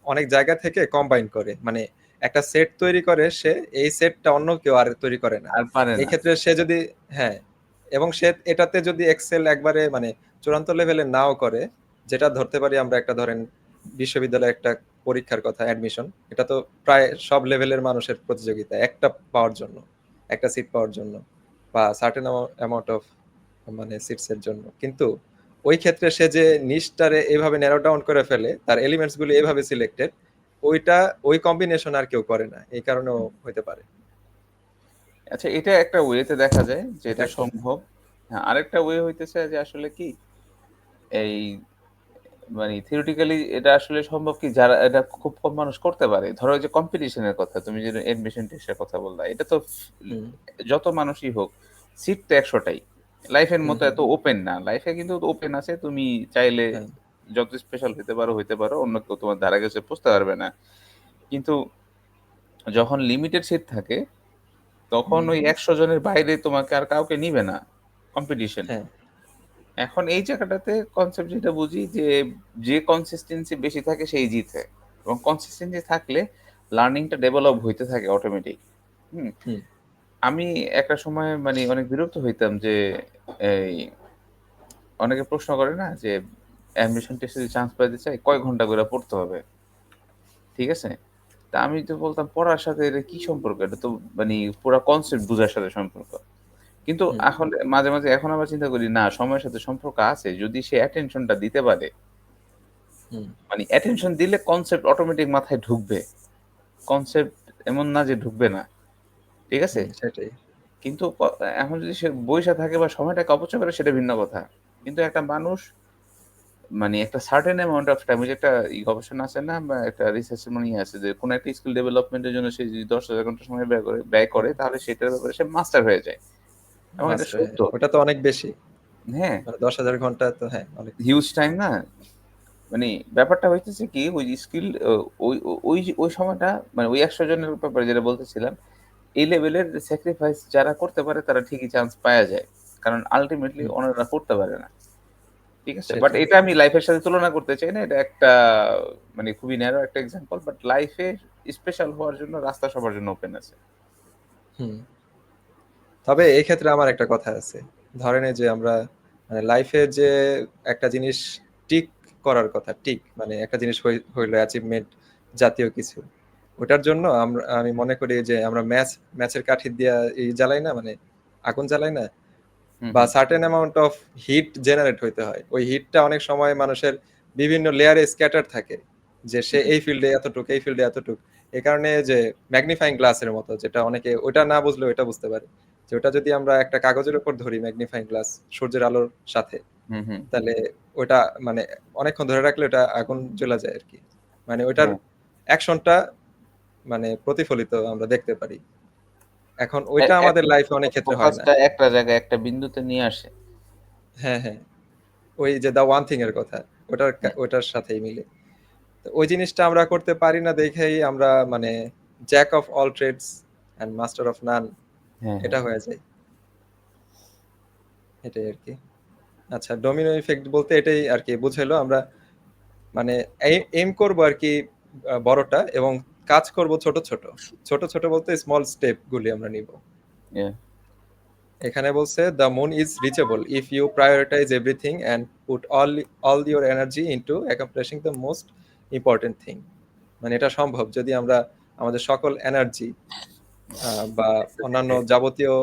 অনেক জায়গা থেকে কম্বাইন করে, মানে একটা সেট তৈরি করে সে, এই সেটটা অন্য কেউ আর তৈরি করে না। আর পারে এই না। ক্ষেত্রে সে যদি, হ্যাঁ, এবং সে এটাতে যদি এক্সেল একবারে মানে চূড়ান্ত লেভেলে নাও করে, যেটা ধরতে পারি আমরা একটা ধরেন বিশ্ববিদ্যালয়ে একটা পরীক্ষার কথা, অ্যাডমিশন, এটা তো প্রায় সব লেভেলের মানুষের প্রতিযোগিতা একটা পাওয়ার জন্য, একটা সিট পাওয়ার জন্য, বা সার্টেন অ্যামাউন্ট অফ মানে সিটস এর জন্য। কিন্তু ওই ক্ষেত্রে সে যে নিশটারে এভাবে ন্যারো ডাউন করে ফেলে, তার এলিমেন্টস গুলি এভাবে সিলেক্টেড, ওইটা ওই কম্বিনেশন আর কেউ করে না, এই কারণেও হইতে পারে। আচ্ছা, এটা একটা ওয়েতে দেখা যায় যে এটা এটা একটা। সম্ভব। হ্যাঁ, আরেকটা ওয়ে হইতেছে যে আসলে কি এই মানে থিওরিটিক্যালি এটা আসলে সম্ভব কি, যারা এটা খুব কম মানুষ করতে পারে। ধরো ওই যে কম্পিটিশনের কথা, তুমি যে এডমিশন টেস্টের কথা বললা, এটা তো হুম। যত মানুষই হোক, সিট তো 100টাই। লাইফের হুম। মতো হুম। এত ওপেন না, লাইফে কিন্তু ওপেন আছে, তুমি চাইলে হ্যাঁ। যত স্পেশাল হইতে পারো, অন্য কেউ তোমার দ্বারা কাছে পৌঁছতে পারবে না। কিন্তু যখন লিমিটেড সিট থাকে, তখন হুম। ওই 100 জনের বাইরে তোমাকে আর কাউকে নিবে না কম্পিটিশনে। হ্যাঁ। এখন এই জায়গাটাতে কনসেপ্ট যেটা বুঝি যে, যে কনসিস্টেন্সি বেশি থাকে সেই জিতে, এবং কনসিস্টেন্সি থাকলে লার্নিংটা ডেভেলপ হইতে থাকে অটোমেটিক। হুম। হুম। আমি একটা সময় মানে অনেক বিরক্ত হইতাম যে এই অনেকে প্রশ্ন করে না যে অ্যাডমিশন টেস্টে যদি চান্স পাইতে চাই কয় ঘন্টা করে পড়তে হবে, ঠিক আছে। তা আমি তো বলতাম পড়ার সাথে এটা কি সম্পর্ক, এটা তো মানে পুরা কনসেপ্ট বোঝার সাথে সম্পর্ক। কিন্তু হুম। এখন মাঝে মাঝে এখন আবার চিন্তা করি, না, সময়ের সাথে সম্পর্ক আছে যদি সে অ্যাটেনশনটা দিতে পারে। হুম। মানে অ্যাটেনশন দিলে কনসেপ্ট অটোমেটিক মাথায় ঢুকবে। কনসেপ্ট এমন না যে ঢুকবে না, ঠিক আছে। হুম। সেটাই। কিন্তু এখন যদি সে বইসা থাকে বা সময়টাকে অপচয় করে সেটা ভিন্ন কথা। কিন্তু একটা মানুষ মানে একটা সার্টেন অ্যামাউন্ট অফ টাইম, ওই যে একটা গবেষণা আছে না, বা একটা রিসার্চ মনে আছে যে কোন একটা স্কিল ডেভেলপমেন্টের জন্য সে যদি 10,000 ঘন্টা সময় ব্যয় করে তাহলে সেটার ব্যাপারে সে মাস্টার হয়ে যায়, এবং এটা মাস্টার, সত্য। ওটা তো অনেক বেশি, হ্যাঁ, মানে 10,000 ঘন্টা তো হ্যাঁ অনেক। হিউজ টাইম না। মানে ব্যাপারটা হইতেছে কি ওই স্কিল ওই সময়টা মানে ওই ১০০ জনের ব্যাপারে যেটা বলতেছিলাম, এই লেভেলের স্যাক্রিফাইস যারা করতে পারে তারা ঠিকই চান্স পায়া যায়। কারণ আল্টিমেটলি হুম, অন্যরা করতে পারে না। ঠিক আছে? বাট সেটাই। এটা আমি লাইফের সাথে তুলনা করতে চাই না। এটা একটা মানে খুবই ন্যারো একটা এক্সাম্পল। বাট লাইফে স্পেশাল হওয়ার জন্য রাস্তা সবার জন্য ওপেন আছে। হুম। তবে এই ক্ষেত্রে আমার একটা কথা আছে। ধরেন এই যে আমরা মানে লাইফে যে একটা জিনিস টিক করার কথা, টিক মানে একটা জিনিস হইলো অ্যাচিভমেন্ট জাতীয় কিছু। ওটার জন্য আমি মনে করি যে আমরা ম্যাচের কাঠি দিয়া জ্বালাই না মানে আগুন জ্বালাই না? হুম, বা hmm, certain amount of heat generate হইতে হয়। ওই হিটটা অনেক সময় মানুষের বিভিন্ন লেয়ারে স্ক্যাটার থাকে। যে সে হুম, এই ফিল্ডে এতটুক, এই ফিল্ডে এতটুক। এ কারণে যে ম্যাগনিফাইং গ্লাসের মতো যেটা অনেকে ওইটা না বুঝলেও এটা বুঝতে পারে। যে ওটা যদি আমরা একটা কাগজের উপর ধরি ম্যাগনিফাইং গ্লাস সূর্যের আলোর সাথে, হুম, হুম। তাহলে ওটা মানে অনেকক্ষণ ধরে রাখলে ওটা আগুন জ্বলা যায় আরকি। মানে ওইটার হ্যাঁ। অ্যাকশনটা মানে প্রতিফলিত আমরা দেখতে পারি। এখন এ ওইটা আমাদের একদম লাইফে অনেক ক্ষেত্রে হয় না। ফোকাসটা একটা জায়গায় একটা বিন্দুতে নিয়ে আসে। হ্যাঁ, হ্যাঁ। ওই যে দ্য ওয়ান থিং এর কথা, হুম, ওটার সাথেই মিলে। তো ওই জিনিসটা আমরা করতে পারি না দেখেই আমরা মানে jack of all trades and master of none হ্যাঁ, হ্যাঁ। এটা হয়ে যায়। এটাই আরকি। আচ্ছা ডোমিনো ইফেক্ট বলতে এটাই আরকি বুঝাইলো আমরা মানে এইম করবো আরকি বড়টা এবং কাজ করব ছোট, ছোট। ছোট, ছোট বলতে স্মল স্টেপ গুলি আমরা নিব। ইয়া এখানে বলছে the moon is reachable if you prioritise everything and put all your energy into accomplishing the most important thing. মানে এটা সম্ভব যদি আমরা আমাদের সকল এনার্জি বা অন্যান্য যাবতীয়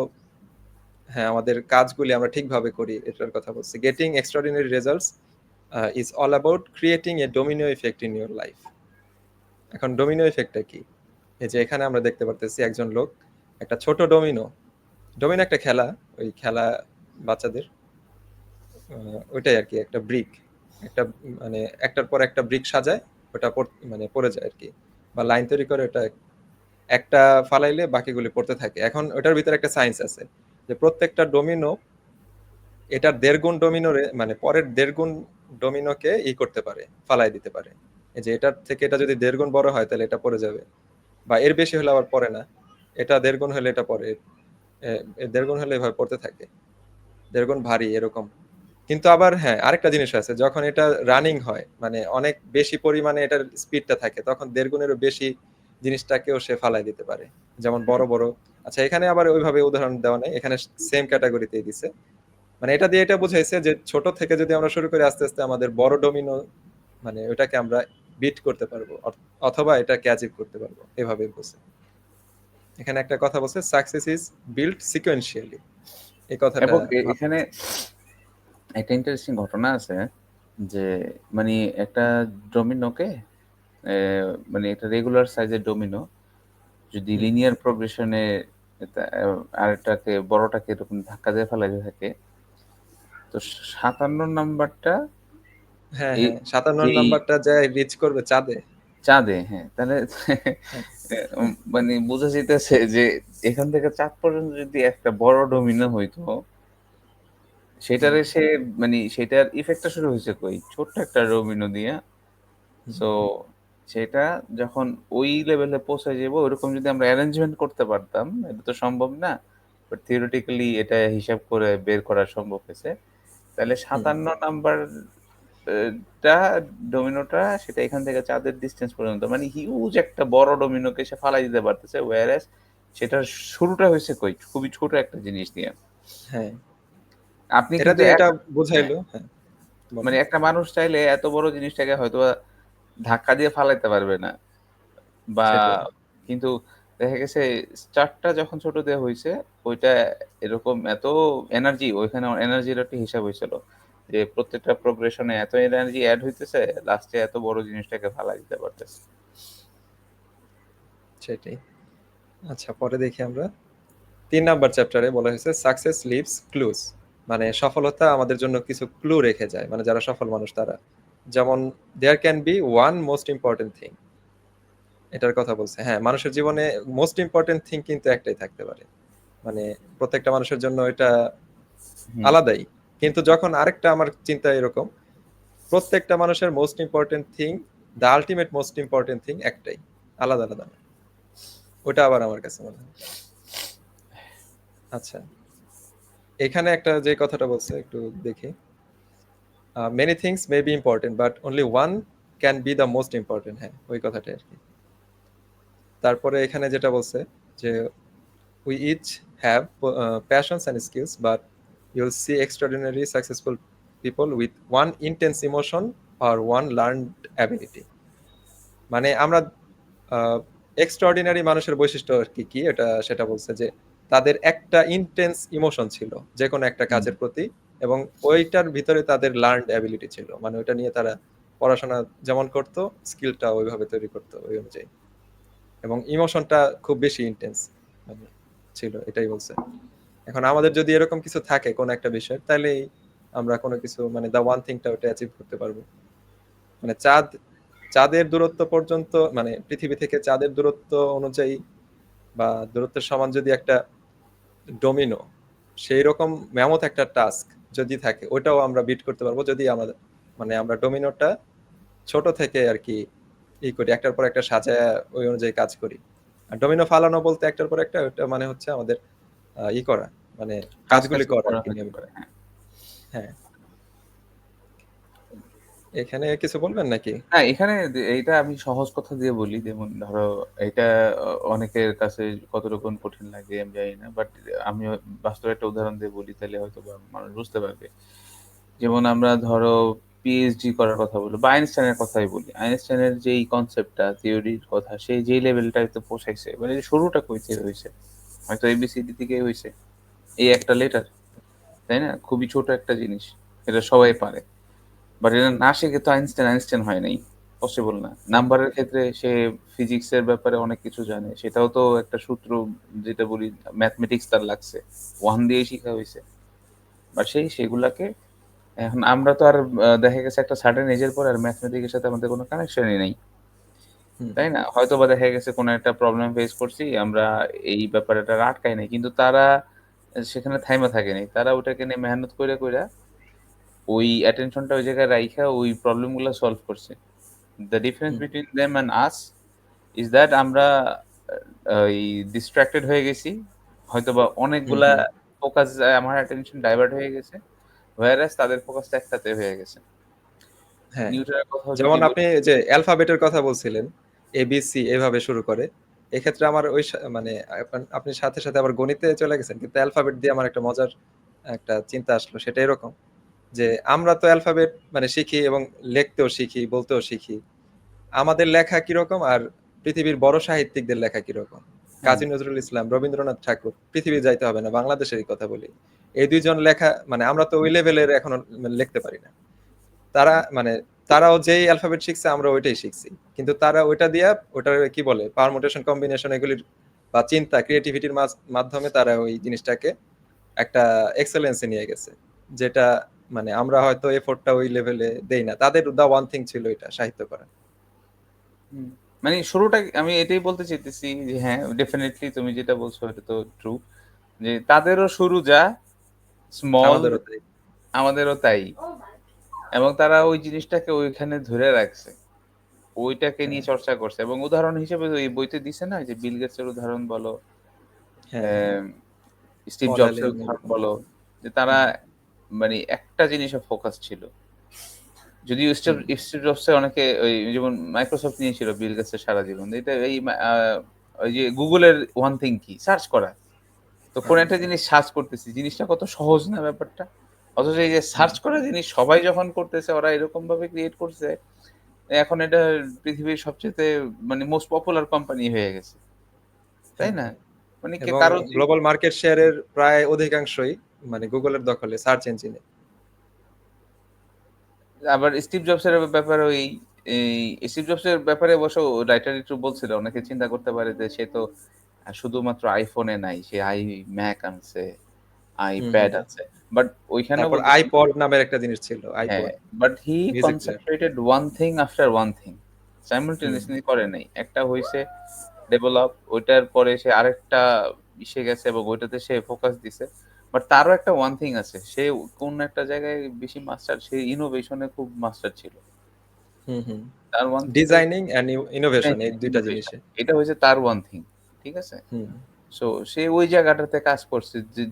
হ্যাঁ আমাদের কাজগুলি আমরা ঠিকভাবে করি এটার কথা বলছি। Getting extraordinary results is all about creating a Domino effect in your life. এখন ডোমিনো ইফেক্টটা কি? এই যে এখানে আমরা দেখতে পারতেছি একজন লোক একটা ছোট ডোমিনো, ডোমিনো একটা খেলা, ওই খেলা বাচ্চাদের ওইটাই আরকি একটা ব্রিক। একটা মানে একটার পর একটা ব্রিক সাজায় ওটা মানে পড়ে যায় আরকি। বা লাইন তৈরি করে ওটা একটা ফালাইলে বাকিগুলি পড়তে থাকে। এখন ওটার ভিতরে একটা সায়েন্স আছে। যে প্রত্যেকটা ডোমিনো এটার ১.৫ গুণ ডোমিনোরে মানে পরের ১.৫ গুণ ডোমিনোকে করতে পারে, ফালায় দিতে পারে। এই যে এটার থেকে এটা যদি ১.৫ গুণ বড় হয় তাহলে এটা পড়ে যাবে। বা এর বেশি হলে আবার পড়ে না। এটা ১.৫ গুণ হলে এটা পড়ে। ১.৫ গুণ হলে এভাবে পড়তে থাকে। ১.৫ গুণ ভারী এরকম। কিন্তু আবার হ্যাঁ, আরেকটা জিনিস আছে। যখন এটা রানিং হয়, মানে অনেক বেশি পরিমাণে এটার স্পিডটা থাকে, তখন ১.৫ গুণেরও বেশি জিনিসটাকেও সে ফালায় দিতে পারে। যেমন বড়, বড় আচ্ছা এখানে আবার ওইভাবে উদাহরণ দেওয়া নাই। এখানে সেম ক্যাটেগরিতেই দিছে। মানে এটা দিয়ে এটা বুঝাইছে যে ছোট থেকে যদি আমরা শুরু করি আস্তে, আস্তে আমাদের বড় ডোমিনো মানে ওইটাকে আমরা বিট করতে পারবো। অথবা এটাকে অ্যাচিভ করতে পারবো। এভাবে বলছে। এখানে একটা কথা বলছে, "সাকসেস ইজ বিল্ট সিকোয়েন্সিয়ালি" এই কথাটা এবং মাথায় এখানে রাখতে একটা ইন্টারেস্টিং ঘটনা আছে যে মানে একটা ডোমিনোকে মানে একটা রেগুলার সাইজের ডোমিনো যদি হুম। লিনিয়ার প্রোগ্রেশনে আরেকটাকে বড়টাকে এরকম ধাক্কা দিয়ে ফেলাইতে থাকে তো ৫৭ নাম্বারটা হ্যাঁ, এই হ্যাঁ। ৫৭ যেই নাম্বারটা যায় রিচ করবে চাঁদে। চাঁদে, হ্যাঁ, তাহলে হ্যাঁ, মানে বোঝা যাইতেছে যে এখান থেকে চাঁদ পর্যন্ত যদি একটা বড় ডোমিনো হইতো, হুম, সেটারে সে মানে সেটার ইফেক্টটা শুরু হইছে কই? ছোট্ট একটা ডোমিনো দিয়া। হুম, সো সেটা যখন ওই লেভেলে পৌঁছে যাবো, ওইরকম যদি আমরা অ্যারেঞ্জমেন্ট করতে পারতাম, এটা তো সম্ভব না। বাট থিওরিটিক্যালি এটা হিসাব করে বের করা সম্ভব হইছে। তাহলে হুম। ৫৭ নাম্বার এ টা ডোমিনোটা সেটা এখান থেকে চাঁদের ডিসট্যান্স পর্যন্ত। মানে হিউজ একটা বড় ডোমিনোকে সে ফালাই দিতে পারতেছে। whereas সেটার শুরুটা হইছে কই? খুবই ছোট একটা জিনিস দিয়ে। হ্যাঁ, আপনি এটা কিন্তু দিয়ে এটা হ্যাঁ, বুঝাইলো। হ্যাঁ, মানে বলেন। একটা মানুষ চাইলে এত বড় জিনিসটাকে হয়তোবা ধাক্কা দিয়ে ফালাইতে পারবে না। বা সেটাই। কিন্তু দেখা গেছে স্টার্টটা যখন ছোট দেয়া হইছে, ওইটা এরকম এত এনার্জি ওইখানে এনার্জির একটা হিসাব হইছিল। যে প্রত্যেকটা প্রোগ্রেশন এ এত এনার্জি এড হইতেছে, লাস্টে এত বড় জিনিসটাকে ফালায় দিতে পারতেছে। সেটাই। আচ্ছা পরে দেখি আমরা ৩ নাম্বার চ্যাপ্টারে বলা হয়েছে সাকসেস লিভস ক্লুজ। মানে সফলতা আমাদের জন্য কিছু ক্লু রেখে যায়। মানে যারা সফল মানুষ তারা। যেমন there can be one most important thing. এটার কথা বলছে। হ্যাঁ, মানুষের জীবনে মোস্ট ইম্পোর্টেন্ট থিং কিন্তু একটাই থাকতে পারে। মানে প্রত্যেকটা মানুষের জন্য এটা হুম, আলাদাই। কিন্তু যখন আরেকটা আমার চিন্তা এরকম, প্রত্যেকটা মানুষের most important thing, the ultimate most important thing একটাই, আলাদা আলাদা না। ওটা আবার আমার কাছে মনে হয়। আচ্ছা, এখানে একটা যে কথাটা বলছে একটু দেখি, many things may be important but only one can be the most important. হ্যাঁ, ওই কথাটাই আর কি। তারপরে এখানে যেটা বলছে যে we each have passions and skills, but you'll see extraordinary successful people with one intense emotion or one learned ability। মানে আমরা এক্সট্রাঅর্ডিনারি মানুষের বৈশিষ্ট্য আর কি কি এটা সেটা বলছে যে তাদের একটা ইন্টেন্স ইমোশন ছিল যে কোনো একটা কাজের প্রতি, এবং ওইটার ভিতরে তাদের লার্নড অ্যাবিলিটি ছিল, মানে ওইটা নিয়ে তারা পড়াশোনা যেমন করতো স্কিলটা ওইভাবে তৈরি করতো ওই অনুযায়ী, এবং ইমোশনটা খুব বেশি ইন্টেন্স মানে ছিল, এটাই বলছে। এখন আমাদের যদি এরকম কিছু থাকে কোন একটা বিষয়, তাহলেই আমরা কোনো কিছু মানে দা ওয়ান থিংটা ওটা অ্যাচিভ করতে পারবো। মানে চাঁদের দূরত্ব পর্যন্ত, মানে পৃথিবী থেকে চাঁদের দূরত্ব অনুযায়ী বা দূরত্বের সমান যদি একটা ডোমিনো, সেই রকম ম্যামথ একটা টাস্ক যদি থাকে, ওটাও আমরা বিট করতে পারবো যদি আমাদের মানে আমরা ডোমিনোটা ছোট থেকে আর কি ই করি, একটার পর একটা সাজায় ওই অনুযায়ী কাজ করি। আর ডোমিনো ফালানো বলতে একটার পর একটা, ওটা মানে হচ্ছে আমাদের ই করা, মানে কাজগুলি করা আর কি হতে নিয়মিত। পারে, হ্যাঁ। হ্যাঁ, এখানে কিছু বলবেন নাকি? না, এখানে এইটা আমি সহজ কথা দিয়ে বলি। যেমন ধরো এটা অনেকের কাছে কতটুকু কঠিন লাগে আমি জানি না। বাট আমি বাস্তবে একটা উদাহরণ দিয়ে বলি, তাহলে হয়তোবা মানুষ বুঝতে পারবে। যেমন আমরা ধরো পিএইচডি করার কথা বলি বা আইনস্টাইনের কথাই বলি। আইনস্টাইনের যেই কনসেপ্টটা, থিওরির কথা, সে যেই লেভেলটাতে পৌঁছাইছে, মানে শুরুটা কই থেকে হইছে? হয়তো এবিসিডি থেকেই হইছে। এই একটা লেটার, তাই না? খুবই ছোট একটা জিনিস। এটা সবাই পারে। বাট এটা না শিখে তো আইনস্টাইন হয় নাই। পসিবল না। নাম্বারের ক্ষেত্রে সে ফিজিক্সের ব্যাপারে অনেক কিছু জানে। সেটাও তো একটা সূত্র, যেটা বলি ম্যাথমেটিক্স তার লাগছে। 1 দিয়েই শিখা হইছে। বাট সেগুলাকে এখন আমরা তো আর দেখা গেছে একটা সার্টেন এজের পর আর ম্যাথমেটিক্স এর সাথে আমাদের কোনো কানেকশনই নাই। হুম, তাই না? হয়তোবা দেখা গেছে কোনো একটা প্রবলেম ফেস করছি, আমরা এই ব্যাপারটা আটকাই নাই। কিন্তু তারা সেখানে থাইমা থাকে নাই। তারা ওটাকে নিয়ে মেহনত কইরা, কইরা ওই অ্যাটেনশনটা ওই জায়গায় রাইখা ওই প্রবলেম গুলা সলভ করছে। The difference hmm, between them and us is that আমরা ওই distracted হয়ে গেছি। হয়তোবা হুম, অনেকগুলা হুম। ফোকাস আমার attention ডাইভার্ট হয়ে গেছে। whereas তাদের ফোকাসটা একটাতে হয়ে গেছে। হ্যাঁ, নিউটনের কথাও যদি যেমন বলি, আপনি যে অ্যালফাবেটের কথা বলছিলেন, এবিসি এভাবে শুরু করে, এক্ষেত্রে আমার ওই মানে আপনি সাথে সাথে আবার গণিতে চলে গেছেন, কিন্তু অ্যালফাবেট দিয়ে আমার একটা মজার একটা চিন্তা আসলো, সেটা এরকম যে আমরা তো অ্যালফাবেট মানে শিখি এবং লিখতেও শিখি, বলতেও শিখি। আমাদের লেখা কিরকম আর পৃথিবীর বড় সাহিত্যিকদের লেখা কিরকম? হ্যাঁ, কাজী নজরুল ইসলাম, রবীন্দ্রনাথ ঠাকুর, পৃথিবী যাইতে হবে না, বাংলাদেশেরই কথা বলি। এই দুইজন লেখা মানে আমরা তো ওই লেভেলের এখনো মানে লিখতে পারি না। তারা মানে তারাও যেই অ্যালফাবেট শিখছে আমরা ওইটাই শিখছি, কিন্তু তারা ওইটা দিয়া ওটার কি বলে পারমুটেশন কম্বিনেশন এগুলির বা চিন্তা ক্রিয়েটিভিটির মাধ্যমে তারা ওই জিনিসটাকে একটা এক্সেলেন্সে নিয়ে গেছে, যেটা মানে আমরা হয়তো এফোর্টটা ওই লেভেলে দেই না। তাদের দা ওয়ান থিং ছিল এটা সাহিত্য করা। হুম। মানে শুরুটা আমি এটাই বলতে চাইতেছি যে হ্যাঁ, ডেফিনিটলি তুমি যেটা বলছো এটা তো ট্রু। যে তাদেরও শুরু যা স্মল, আমাদেরও তাই। আমাদেরও তাই। এবং তারা ওই জিনিসটাকে ওইখানে ধরে রাখছে। ওইটাকে হ্যাঁ, নিয়ে চর্চা করছে এবং উদাহরণ হিসেবে এই বইতে দিছে না যে বিল গেটস এর উদাহরণ বলো, হ্যাঁ, হ্যাঁ। অ্যাম স্টিভ পল জবস এর অ্যালেন উদাহরণ এরকম। বলো, যে তারা হুম, মানে একটা জিনিসে ফোকাস ছিল। যদিও হুম, স্টিভ জবস এর অনেকে ওই যেমন মাইক্রোসফট নিয়েছিল বিল গেটস এর সারা জীবন। এটা এই ওই যে গুগলের ওয়ান থিং কি? সার্চ করা। তো কোন হ্যাঁ, একটা জিনিস সার্চ করতেছি, জিনিসটা কত সহজ না ব্যাপারটা? অথচ এই যে হুম, সার্চ করা জিনিস সবাই যখন করতেছে, ওরা এরকম ভাবে ক্রিয়েট করছে, এখন এটা পৃথিবীর সবচাইতে মানে মোস্ট পপুলার কোম্পানি হয়ে গেছে। তাই হ্যাঁ, না? হ্যাঁ। মানে এবং কারো গ্লোবাল মার্কেট শেয়ারের প্রায় অধিকাংশই মানে গুগলের দখলে সার্চ ইঞ্জিনে। আবার স্টিভ জবস এর ব্যাপারে স্টিভ জবস এর ব্যাপারে অবশ্য রাইটার একটু বলছিল, অনেকে চিন্তা করতে পারে যে সে তো শুধুমাত্র আইফোনে নাই, সে ম্যাক আনছে, হুম, আইপ্যাড হুম। আছে। বাট ওইখানেও তারপর বলতেছে আইপড নামের একটা জিনিস ছিল, হ্যাঁ, iPod but he music player. Concentrated one thing after one thing. হুম, সাইমultaneously করে নাই। একটা হইছে ডেভেলপ, ওইটার পরে সে আরেকটা ইসে গেছে এবং ওইটাতে সে ফোকাস দিছে। বাট তারও একটা ওয়ান থিং আছে, সে কোন একটা জায়গায় বেশি মাস্টার, সে ইনোভেশনে খুব মাস্টার ছিল। হুম, হুম। তার ওয়ান থিংটা ডিজাইনিং অ্যান্ড হ্যাঁ, ইনোভেশন এই হ্যাঁ, ২ টা ইনোভেশন। জিনিসে। এটা হচ্ছে তার ওয়ান থিং। ঠিক আছে? হুম, সো সে ওই জায়গাটাতে কাজ করছে যে,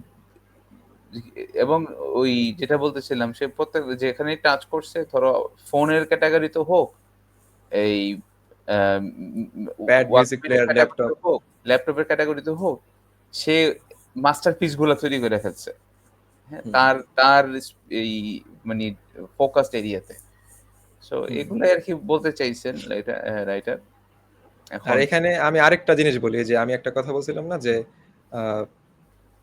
এবং ওই যেটা বলতেছিলাম, সে প্রত্যেক যেখানেই টাচ করছে, ধরো ফোনের ক্যাটেগরিতে হোক, এই আম প্যাড, মিউজিক ওয়ার্কম্যানের প্লেয়ার, ল্যাপটপ। ক্যাটেগরিতে হোক, ল্যাপটপের ক্যাটেগরিতে হোক, সে মাস্টারপিস গুলা তৈরি করে ফেলছে। হ্যাঁ? হুম, তার তার এই মানে ফোকাসড এরিয়াতে। সো হুম। এগুলাই আরকি বলতে চাইছেন রাইটার। আর এখন এখানে আমি আরেকটা জিনিস বলি যে আমি একটা কথা বলছিলাম না যে আ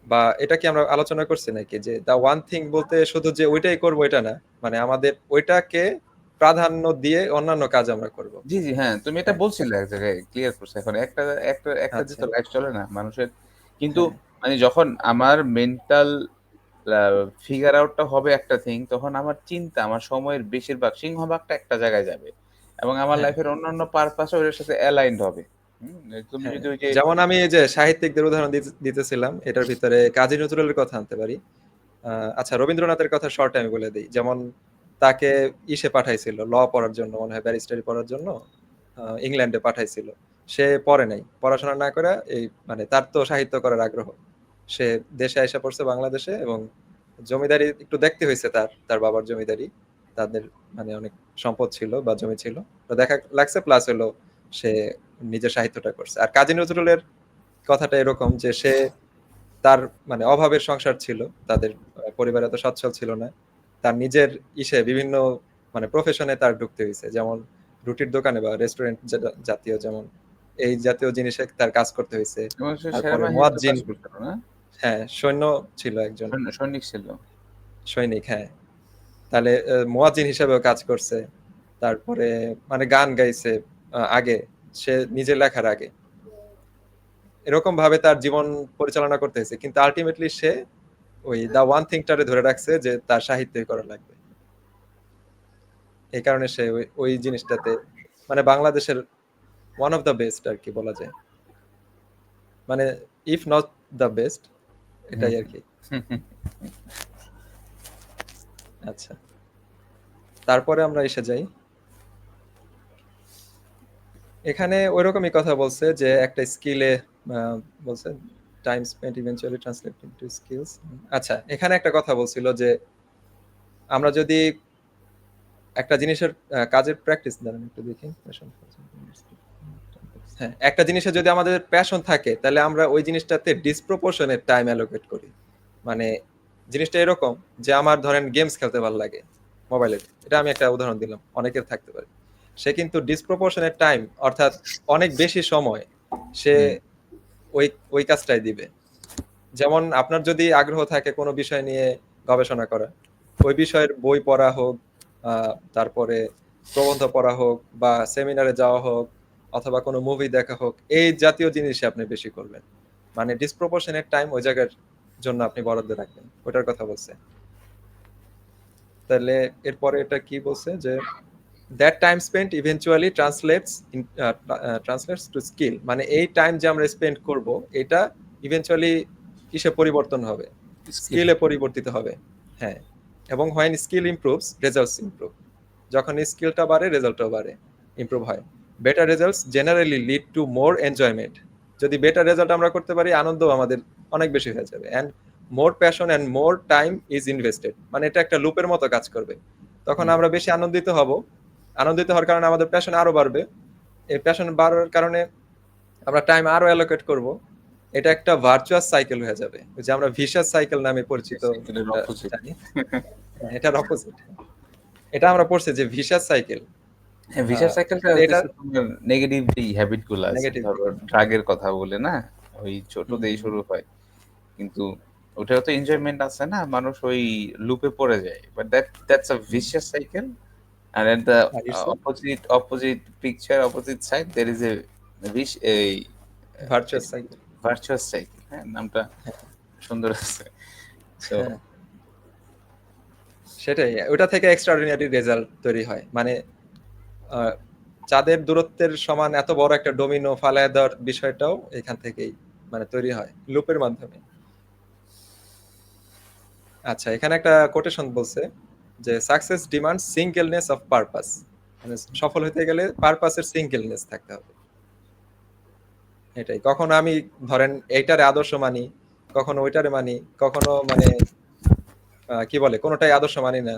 বা এটা কি আমরা আলোচনা করছি নাকি? যে দ্যা ওয়ান থিং বলতে শুধু যে ওইটাই করব এটা না। মানে আমাদের ওইটাকে প্রাধান্য দিয়ে অন্যান্য কাজ আমরা করব। জি, জি, হ্যাঁ, তুমি এটা হ্যাঁ, বলছিলে এক জায়গায়, ক্লিয়ার করছো। এখন একটা একটা একটা দিয়ে আচ্ছা। তো লাইফ চলে না মানুষের। কিন্তু হ্যাঁ, মানে যখন আমার মেন্টাল আ ফিগার আউট টা হবে একটা থিং, তখন আমার চিন্তা, আমার সময়ের বেশিরভাগ সিংহভাগটা একটা জায়গায় যাবে। এবং আমার হ্যাঁ, লাইফের অন্যান্য পারপাস ও এর সাথে অ্যালাইনড হবে। হুম? তুমি হ্যাঁ। যদি ওই যে যেমন আমি এই যে সাহিত্যিকদের উদাহরণ দিতেছিলাম, এটার ভিতরে কাজী নজরুলের কথা আনতে পারি। আ আচ্ছা রবীন্দ্রনাথের কথা শর্ট আমি বলে দেই। যেমন তাকে পাঠাইছিল ল পড়ার জন্য মনে হয় ব্যারিস্টারি পড়ার জন্য ইংল্যান্ডে পাঠাইছিল। সে পড়ে নাই। পড়াশোনা না করে এই মানে তার তো সাহিত্য করার আগ্রহ। সে দেশে আইসা পড়ছে বাংলাদেশে এবং জমিদারি একটু দেখতে হইছে তার, তার বাবার জমিদারি। তাদের মানে অনেক সম্পদ ছিল বা জমি ছিল। তো দেখা লাগছে প্লাস হলো সে নিজের সাহিত্যটা করছে। আর কাজী নজরুলের কথাটা এরকম যে সে তার মানে অভাবের সংসার ছিল। তাদের পরিবার এত সচ্ছল ছিল না। তার নিজের বিভিন্ন মানে প্রফেশনে তার ঢুকতে হইছে। যেমন রুটির দোকানে বা রেস্টুরেন্ট জাতীয় যেমন এই জাতীয় জিনিসে তার কাজ করতে হইছে। এবং সে তারপরে সেনাবাহিনীতেও মুয়াজ্জিন কাজ করছিল না? হ্যাঁ, সৈন্য ছিল একজন সৈনিক ছিল। সৈনিক হ্যাঁ। তাহলে মুয়াজ্জিন হিসেবেও কাজ করছে। তারপরে মানে গান গাইছে আগে সে নিজে লেখার আগে। এরকম ভাবে তার জীবন পরিচালনা করতে হয়েছে। কিন্তু আল্টিমেটলি সে ওই দা ওয়ান থিং টারে ধরে রাখছে যে তার সাহিত্যই করা লাগবে। এই কারণে সে ওই জিনিসটাতে মানে বাংলাদেশের ওয়ান অফ দ্য বেস্ট আরকি বলা যায়। মানে ইফ নট দ্য বেস্ট হুম, এটাই আরকি। হুম, হুম। আচ্ছা। তারপরে আমরা এসে যাই। এখানে ঐরকমই কথা বলছে যে একটা স্কিলে বলছে time spent eventually translate into skills. আচ্ছা, এখানে একটা কথা বলছিল যে আমরা যদি একটা জিনিসের কাজের প্র্যাকটিস দাঁড়ান একটু দেখি। হ্যাঁ, একটা জিনিসে যদি আমাদের প্যাশন থাকে তাহলে আমরা ওই জিনিসটাতে ডিসপ্রপোর্শনেট টাইম অ্যালোকেট করি। মানে জিনিসটা এরকম যে আমার ধরেন গেমস খেলতে ভালো লাগে মোবাইলের। এটা আমি একটা উদাহরণ দিলাম। অনেকের থাকতে পারে। সে কিন্তু ডিসপ্রপোর্শনেট টাইম অর্থাৎ অনেক বেশি সময় সে হুম, ওই ওই কাজটাই দিবে। যেমন আপনার যদি আগ্রহ থাকে কোনো বিষয় নিয়ে গবেষণা করা, ওই বিষয়ের বই পড়া হোক, তারপরে প্রবন্ধ পড়া হোক বা সেমিনারে যাওয়া হোক অথবা কোনো মুভি দেখা হোক, এই জাতীয় জিনিসই আপনি বেশি করবেন। মানে ডিসপ্রপোর্শনেট টাইম ওই জায়গার জন্য আপনি বরাদ্দ রাখবেন। ওটার কথা বলছে। তাহলে এরপরে এটা কি বলছে যে that time spent eventually translates to skill. মানে এই টাইম যে আমরা স্পেন্ড করব এটা ইভেন্চুয়ালি কিসে পরিবর্তন হবে, স্কিল। স্কিলে পরিবর্তিত হবে। হ্যাঁ, এবং when skill improves results improve. যখন স্কিলটা বাড়ে রেজাল্টটাও বাড়ে, ইমপ্রুভ হয়। Better results generally lead to more enjoyment. যদি বেটার রেজাল্ট আমরা করতে পারি আনন্দ আমাদের অনেক বেশি হয়ে যাবে। And more passion and more time is invested. মানে এটা একটা লুপের মতো কাজ করবে। তখন হুম, আমরা বেশি আনন্দিত হব। আনন্দিত হওয়ার কারণে আমাদের প্যাশন আরো বাড়বে। এই প্যাশন বাড়ার কারণে আমরা টাইম আরো অ্যালোকেট করব। এটা একটা ভার্চুয়াস সাইকেল হয়ে যাবে। ওই যে আমরা ভিশাস সাইকেল নামে পরিচিত সাইকেলের একটা অপোজিট। জানি। হ্যাঁ, এটার অপোজিট। এটা আমরা পড়ছি যে ভিশাস সাইকেল। হ্যাঁ, আ ভিসার সাইকেলটা এটা হচ্ছে তোমার নেগেটিভ যেই হ্যাবিট গুলো আছে। নেগেটিভ ধরো দিক। ড্রাগের কথা বলে না? ওই হুম, ছোটতেই হুম। শুরু হয়। কিন্তু ওটাও তো এনজয়মেন্ট আছে না? মানুষ ওই লুপে পড়ে যায়। But that's a hmm. Vicious cycle. And at the আর it's opposite picture, opposite side, there is a এই ভার্চুয়াস সাইকেল। Virtuous cycle. হ্যাঁ? নামটা হ্যাঁ, সুন্দর আছে। সো হ্যাঁ। সেটাই। ওটা থেকে এক্সট্রাঅর্ডিনারি রেজাল্ট তৈরি হয়। মানে আ চাঁদের দূরত্বের সমান এত বড় একটা ডোমিনো ফালায়া দেওয়ার বিষয়টাও এখান থেকেই মানে তৈরি হয় লুপের মাধ্যমে। আচ্ছা, এখানে একটা কোটেশন বলছে যে success demand singleness of purpose, মানে সফল হতে গেলে পারপাসের সিঙ্গেলনেস থাকতে হবে। এটাই, কখনো আমি ধরেন এইটারে আদর্শ মানি, কখনো ওইটারে মানি, কখনো মানে কি বলে কোনোটাই আদর্শ মানি না,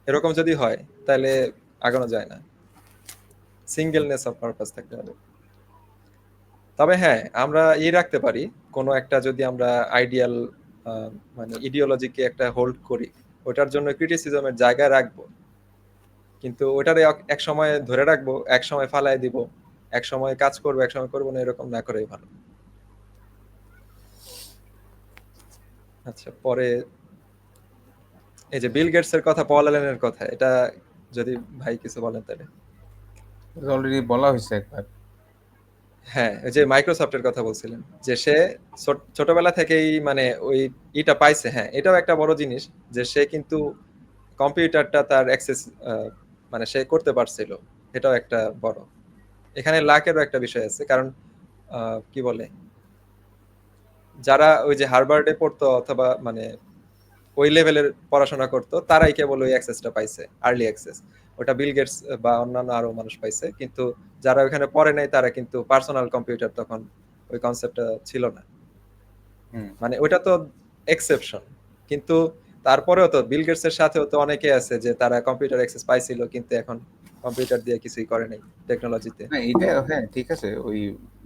এরকম যদি হয় তাহলে আগানো যায় না। সিঙ্গেলনেস অফ পারপাস থাকতে হবে। তবে হ্যাঁ, আমরা রাখতে পারি, কোনো একটা যদি আমরা আইডিয়াল মানে ইডিওলজিকে একটা হোল্ড করি, ওটার জন্য ক্রিটিসিজমের জায়গায় রাখবো, কিন্তু ওটারে এক সময় ধরে রাখবো, এক সময় ফালাই দিব, এক সময় কাজ করবো এক সময় করবো না, এরকম না করেই ভালো। আচ্ছা, পরে এই যে বিল গেটস এর কথা, পল অ্যালেনের কথা, এটা যদি ভাই কিছু বলেন তাহলে। অলরেডি বলা হয়েছে একবার। হ্যাঁ, ওই যে মাইক্রোসফটের কথা বলছিলেন, যে সে ছোটবেলা থেকেই মানে ওই পাইছে। হ্যাঁ, এটাও একটা বড় জিনিস, যে সে কিন্তু কম্পিউটারটা তার অ্যাক্সেস মানে সে করতে পারছিল, এটাও একটা বড়। এখানে লাকেরও একটা বিষয় আছে, কারণ কি বলে, যারা ওই যে হার্ভার্ডে পড়তো অথবা মানে ওই লেভেলের পড়াশোনা করতো, তারাই কেবল ওই অ্যাক্সেসটা পাইছে, আর্লি অ্যাক্সেস। ওটা বিল গেটস বা অন্যান্য আরো মানুষ পাইছে, কিন্তু যারা ওখানে পড়ে নাই তারা কিন্তু পার্সোনাল কম্পিউটার তখন ওই কনসেপ্টটা ছিল না। হুম। মানে ওটা তো এক্সেপশন, কিন্তু তারপরেও তো বিল গেটস এর সাথেও তো অনেকে আছে যে তারা কম্পিউটার অ্যাক্সেস পাইছিল, কিন্তু এখন কম্পিউটার দিয়ে কিছুই করে নাই টেকনোলজিতে। না এটা হ্যাঁ ঠিক আছে, ওই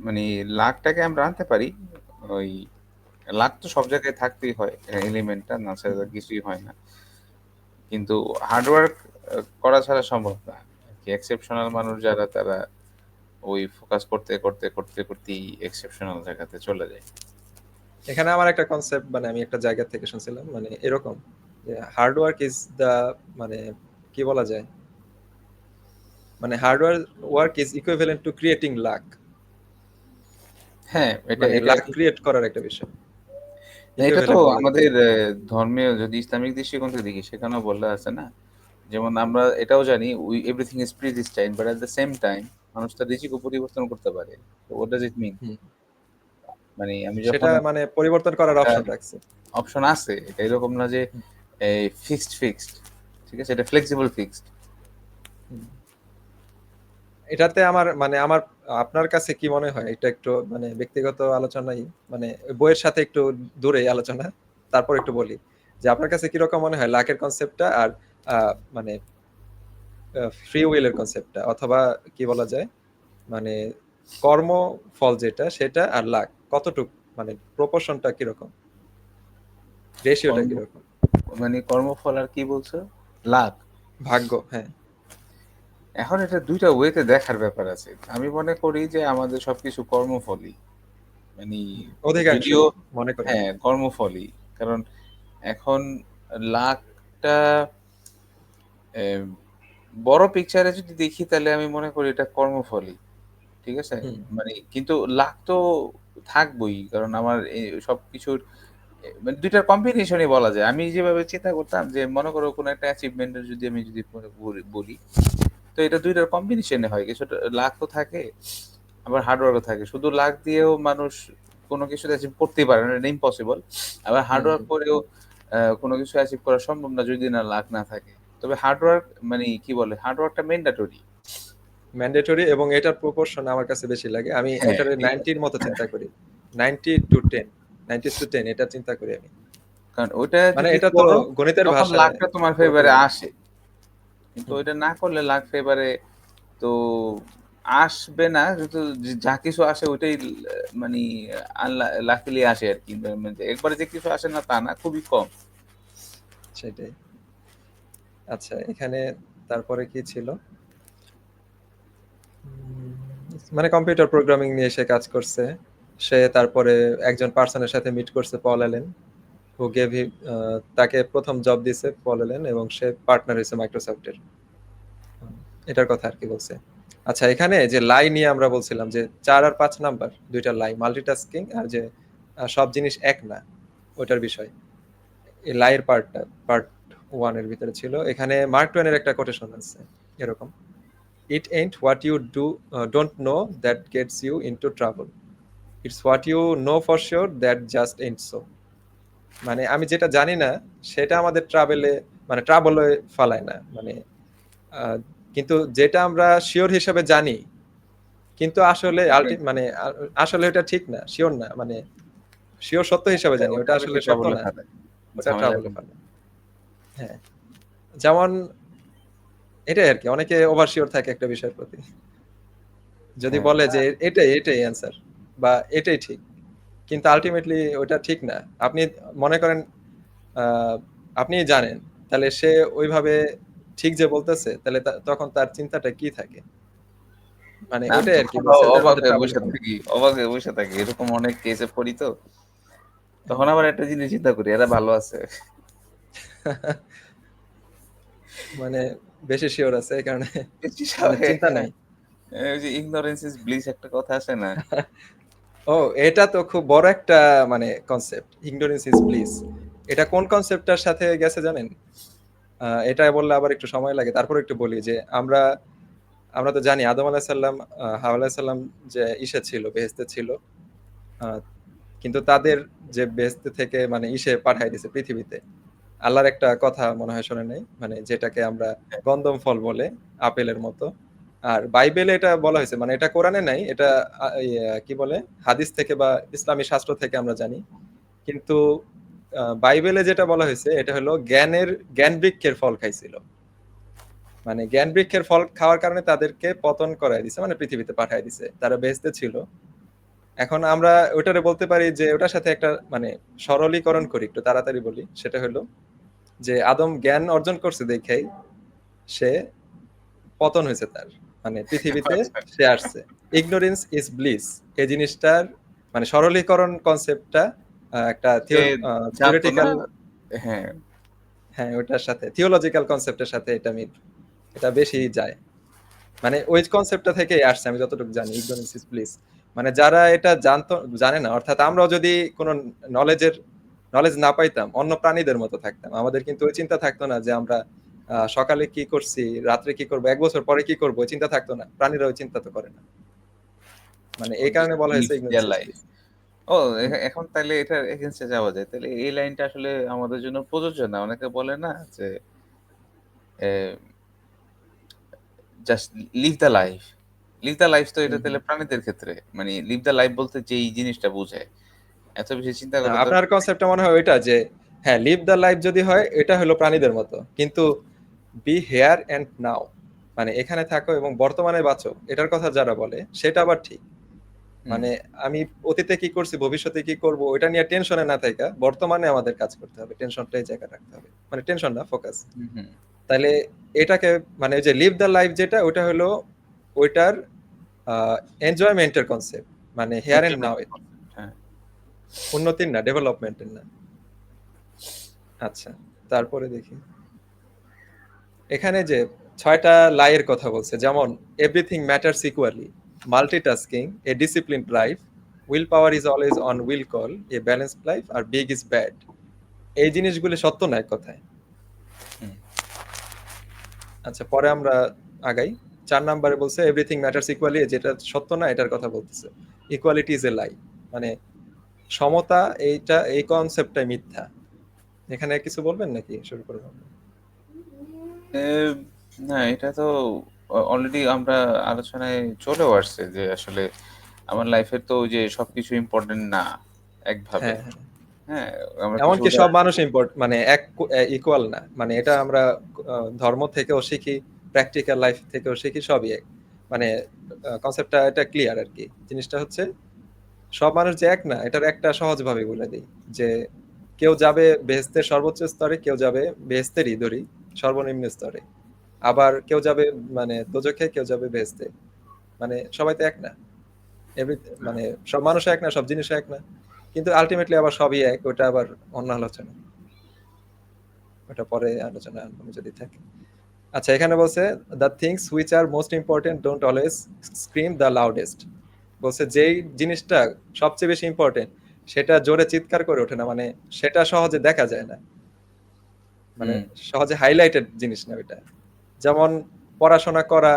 মানে লাকটাকে আমরা আনতে পারি। ওই লাক তো সব জায়গায় থাকতেই হয়, এলিমেন্টটা না ছাড়া কিছুই হয় না। কিন্তু হার্ডওয়ার্ক করা ছাড়া সম্ভব না। এক্সেপশনাল মানুষ যারা, তারা ওই ফোকাস করতে করতে করতে করতেই এক্সেপশনাল জায়গাতে চলে যায়। এখানে আমার একটা কনসেপ্ট, মানে আমি একটা জায়গা থেকে শুনছিলাম, মানে এরকম যে হার্ড ওয়ার্ক ইজ দা, মানে কি বলা যায়, মানে hardware work is equivalent to creating lakh. হ্যাঁ, এটা মানে এটা লাক ক্রিয়েট করার একটা বিষয়, না, এটা তো ইকুইভ্যালেন্ট বলা যেতে আমাদের পারে। ধর্মীয় যদি ইসলামিক দৃষ্টিকোণ থেকে দেখি সেখানেও বলা আছে না, যেমন আমরা এটাও জানি we everything is predestined but at the same time মানুষ তার রিজিকও পরিবর্তন করতে পারে। তো হোয়াট ডাজ ইট মিন? হুম, মানে আমি সেটা যখন মানে পরিবর্তন করার একটা অপশন রাখছে। অপশন আছে, এটা এরকম না যে হুম, এই ফিক্সড, ঠিক আছে? এটা ফ্লেক্সিবল ফিক্সড। হুম। এটাতে আমার মানে আমার আপনার কাছে কি মনে হয়, এটা একটু মানে ব্যক্তিগত আলোচনাই, মানে ওই বইয়ের সাথে একটু দূরে আলোচনা, তারপর একটু বলি যে আপনার কাছে কিরকম মনে হয় লাকের কনসেপ্টটা আর মানে ফ্রি উইলের কনসেপ্টটা, অথবা কি বলা যায়, মানে কর্ম ফল যেটা সেটা আর লাক কতটুক, মানে প্রপোর্শনটা কিরকম, রেশিওটা কর্ম কিরকম? মানে কর্মফল আর কি বলছো? লাভ। ভাগ্য, হ্যাঁ। এখন এটা দুইটা ওয়েতে দেখার ব্যাপার আছে। আমি মনে করি যে আমাদের সবকিছু কর্মফলই। মানে অধিকাংশই যদিও মনে করি আমি। হ্যাঁ, কর্মফলই। কারণ এখন লাখটা এম, বড় পিকচারে যদি দেখি তাহলে আমি মনে করি এটা কর্মফলই। ঠিক আছে? হুম, মানে কিন্তু লাক তো থাকবই। কারণ আমার সবকিছুর মানে ২ টার কম্বিনেশনই বলা যায়। আমি যেভাবে চিন্তা করতাম যে মনে করো কোনো একটা অ্যাচিভমেন্ট এর যদি আমি যদি বলি, তো এটা ২ টার কম্বিনেশনে হয়। কিছুটা লাক তো থাকে, আবার হার্ড ওয়ার্কও থাকে। শুধু লাক দিয়েও মানুষ কোনো কিছু অ্যাচিভ করতেই পারে না, এটা ইম্পসিবল। আবার হার্ড হুম, ওয়ার্ক হুম। করেও কোনো কিছু অ্যাচিভ করা সম্ভব না যদি না লাক না থাকে। তবে হার্ড ওয়ার্ক মানে কি বলে, হার্ড ওয়ার্কটা ম্যান্ডেটরি। ম্যান্ডেটরি, এবং এটার প্রপোর্শন আমার কাছে বেশি লাগে। আমি হ্যাঁ, এটারে ঠিক 90 আছে। এর মতো চিন্তা করি। 90 টু 10, 90 টু 10 এটা চিন্তা করি আমি। কারণ ওইটা মানে যদি এটা তো করো গণিতের তখন ভাষায় লাকটা তোমার পুরোপুরি ফেভারে না। আসে। কিন্তু হুম, ওইটা না করলে লাক ফেভারে তো আসবে না। কিন্তু যা কিছু আসে ওইটাই মানে লাকিলি আসে আরকি। মানে একবারে যে কিছু আসে না তা না, খুবই কম। সেটাই। আচ্ছা, এখানে তারপরে কি ছিল? উম, মানে কম্পিউটার প্রোগ্রামিং নিয়ে সে কাজ করছে। সে তারপরে একজন পার্সনের সাথে মিট করছে, Paul Allen, who gave him, তাকে প্রথম জব দিছে পল অ্যালেন, এবং সে পার্টনার হয়েছে মাইক্রোসফটের। এটার কথা আর কি বলছে। আচ্ছা, এখানে যে লাই নিয়ে আমরা বলছিলাম যে ৪ আর ৫ নাম্বার ২ টা লাই, মাল্টিটাস্কিং আর যে সব জিনিস এক না, ওইটার বিষয়। এই লাইয়ের পার্ট 1 এর ভিতরে ছিল। এখানে মার্ক টুয়েনের একটা কোটেশন আছে এরকম: "It ain't what you don't know that gets you into trouble. It's what you know for sure that just ain't so." মানে আমি যেটা জানি না সেটা আমাদের ট্রাভেলে মানে ট্রাভেলে ফালায় না মানে আহ, কিন্তু যেটা আমরা শিওর হিসেবে জানি কিন্তু আসলে মানে আসলে এটা ঠিক না, শিওর না, মানে শিওর সত্য হিসেবে জানি ওটা ওটা বেশি আসলে সত্য ট্রাবলে না, ফেলে, ওটা ঝামেলা। ট্রাভেলে ফালায়। হ্যাঁ, যেমন এটাই আর কি, অনেকে ওভার শিওর থাকে একটা বিষয়ের প্রতি, যদি হ্যাঁ, বলে যে এটাই এটাই অ্যান্সার বা এটাই ঠিক, কিন্তু আলটিমেটলি ওটা ঠিক না। আপনি মনে করেন আপনি জানেন, তাহলে সে ওইভাবে ঠিক যে বলতেছে, তাহলে তখন তার চিন্তাটা কি থাকে, মানে না আমি ওইটাই আর কি তখন বলছে এটার অবাক মধ্যে হয়ে ট্রাভেল বসে ফেলে। থাকি, অবাক হয়ে বসে থাকি, এরকম অনেক কেসে পড়ি তো। তখন হ্যাঁ। আবার একটা জিনিস চিন্তা করি, এরা ভালো আছে। মানে বেশি শিওর আছে এই কারণে বেশি মানে চিন্তা হ্যাঁ, নাই। ওই যে ইগনোরেন্স ইজ ব্লিস একটা কথা আছে না? ও, এটা তো খুব বড় একটা মানে কনসেপ্ট, ইগনোরেন্স ইজ ব্লিস। এটা কোন কনসেপ্টটার সাথে গেছে জানেন? এটা বললে আবার একটু সময় লাগে, তারপর একটু বলি যে আমরা আমরা তো জানি আদম আলাহিসাল্লাম হাওয়া আলাহিসাল্লাম যে ইসে ছিল, বেহেশতে ছিল, আহ, কিন্তু তাদের যে বেহেশতে থেকে মানে ইসে পাঠাই দিছে পৃথিবীতে। আল্লাহর একটা কথা মনে হয় শোনে নাই, মানে যেটাকে আমরা গন্ধম ফল বলে, আপেলের মতো। আর বাইবেলে এটা বলা হয়েছে, মানে এটা কোরআনে নাই, এটা কি বলে হাদিস থেকে বা ইসলামী শাস্ত্র থেকে আমরা জানি। কিন্তু বাইবেলে যেটা বলা হয়েছে এটা হলো জ্ঞান বৃক্ষের ফল খাইছিল, মানে জ্ঞান বৃক্ষের ফল খাওয়ার কারণে তাদেরকে পতন করাই দিছে, মানে পৃথিবীতে পাঠাই দিছে, তারা বেহেশতে ছিল। এখন আমরা ওটারে বলতে পারি যে ওটার সাথে একটা মানে সরলীকরণ করি, একটু তাড়াতাড়ি বলি, সেটা হলো যে আদম জ্ঞান অর্জন করছে দেখেই সে পতন হয়েছে তার, মানে পৃথিবীতে আচ্ছা, সে আসছে। ইগনোরেন্স ইজ ব্লিস এই জিনিসটার মানে সরলীকরণ কনসেপ্টটা একটা সে জানতো না। থিওরিটিক্যাল, হ্যাঁ, হ্যাঁ ওটার সাথে থিওলজিক্যাল কনসেপ্টের সাথে এটা এটা বেশি যায়, মানে ওই কনসেপ্টটা থেকেই আসছে আমি যতটুকু জানি, ইগনোরেন্স ইজ ব্লিস। মানে যারা এটা জানে না, অর্থাৎ আমরাও যদি কোনো নলেজ না পাইতাম, অন্য প্রাণীদের মতো থাকতাম, আমাদের কিন্তু ওই চিন্তা থাকতো না যে আমরা সকালে কি করছি, রাত্রে কি করবো, এক বছর পরে কি করবো, ওই চিন্তা থাকতো না, প্রাণীরা ওই চিন্তা তো করে না, মানে এই জাস্ট কারণে বলা লিভ হয়েছে ignorance there is life. Bliss. ও এখন তাইলে এটার এগেইনস্টে যাওয়া যায়, তাহলে এই লাইনটা আসলে আমাদের জন্য প্রযোজ্য না। অনেকে বলে না যে just live the life, live the life, তো এটা তাহলে প্রাণীদের ক্ষেত্রে মানে লিভ দ্য লাইফ বলতে যে এই জিনিসটা বোঝায়, এত বেশি চিন্তা করার আপনার দরকার নেই। কনসেপ্টটা মনে হয় ওইটা যে হ্যাঁ লিভ দ্য লাইফ যদি হয় এটা হলো প্রাণীদের মতো, কিন্তু বি হেয়ার এন্ড নাও, মানে এখানে থাকো এবং বর্তমানে বাঁচো, এটার কথা যারা বলে সেটা আবার ঠিক। হুম, মানে আমি অতীতে কি করছি, ভবিষ্যতে কি করব, ওটা নিয়ে টেনশনে না থাকা, বর্তমানে আমাদের কাজ করতে হবে, টেনশনটাই জায়গা রাখতে হবে, মানে টেনশন না, ফোকাস। হুম, হুম। তাহলে এটাকে মানে ওই যে লিভ দ্য লাইফ যেটা, ওটা হলো ওইটার এনজয়মেন্টের কনসেপ্ট, মানে here and now, Enjoyment concept, হ্যাঁ। উন্নতির না, ডেভেলপমেন্টের না। আচ্ছা, তারপরে দেখি এখানে যে 6টা লাইয়ের কথা বলছে, যেমন everything matters equally, multitasking, a disciplined life, will power is always on will call, a balanced life, আর বিগ ইজ ব্যাড। এই জিনিসগুলি সত্য না এক কথায়। হুম। আচ্ছা, পরে আমরা আগাই। 4 নম্বরে বলছে এভরিথিং ম্যাটার্স ইকুয়ালি, যেটা সত্য না এটার কথা বলতেছে। ইকুয়ালিটি ইজ এ লাই, মানে সমতা, এইটা এই কনসেপ্টটাই মিথ্যা। এখানে কিছু বলবেন নাকি শুরু করবো? এ, না এটা তো অলরেডি আমরা আলোচনায় চলেও আসছে যে আসলে আমার লাইফের তো ওই যে সবকিছু ইম্পর্টেন্ট না একভাবে। হ্যাঁ, হ্যাঁ। হ্যাঁ, আমরা কিছু এমনকি সব উদাহরণ। মানুষ মানে এক ইকুয়াল না, মানে এটা আমরা ধর্ম থেকেও শিখি, প্র্যাকটিক্যাল লাইফ থেকেও শিখি, সবই এক, মানে কনসেপ্টটা এটা ক্লিয়ার আর কি। জিনিসটা হচ্ছে সব মানুষ যে এক না, এটার একটা সহজ ভাবে বলে দিই যে কেউ যাবে বেহেশতের সর্বোচ্চ স্তরে, কেউ যাবে বেহেশতেরই ধরি সর্বনিম্ন স্তরে, আবার কেউ যাবে মানে দোজখে, কেউ যাবে বেহেশতে, মানে সবাই তো এক না। এভরি মানে সব মানুষ এক না, সব জিনিস এক না, কিন্তু আলটিমেটলি আবার সবই এক, ওটা আবার অন্য আলোচনা, ওটা পরে আলোচনা আনবো যদি থাকে। আচ্ছা, এখানে বলছে the things which are most important don't always scream the loudest. বলছে যেই জিনিসটা সবচেয়ে বেশি ইম্পর্টেন্ট সেটা জোরে চিৎকার করে ওঠে না, মানে সেটা সহজে দেখা যায় না, মানে হুম। সহজে হাইলাইটেড জিনিস না ওইটা। যেমন পড়াশোনা করা,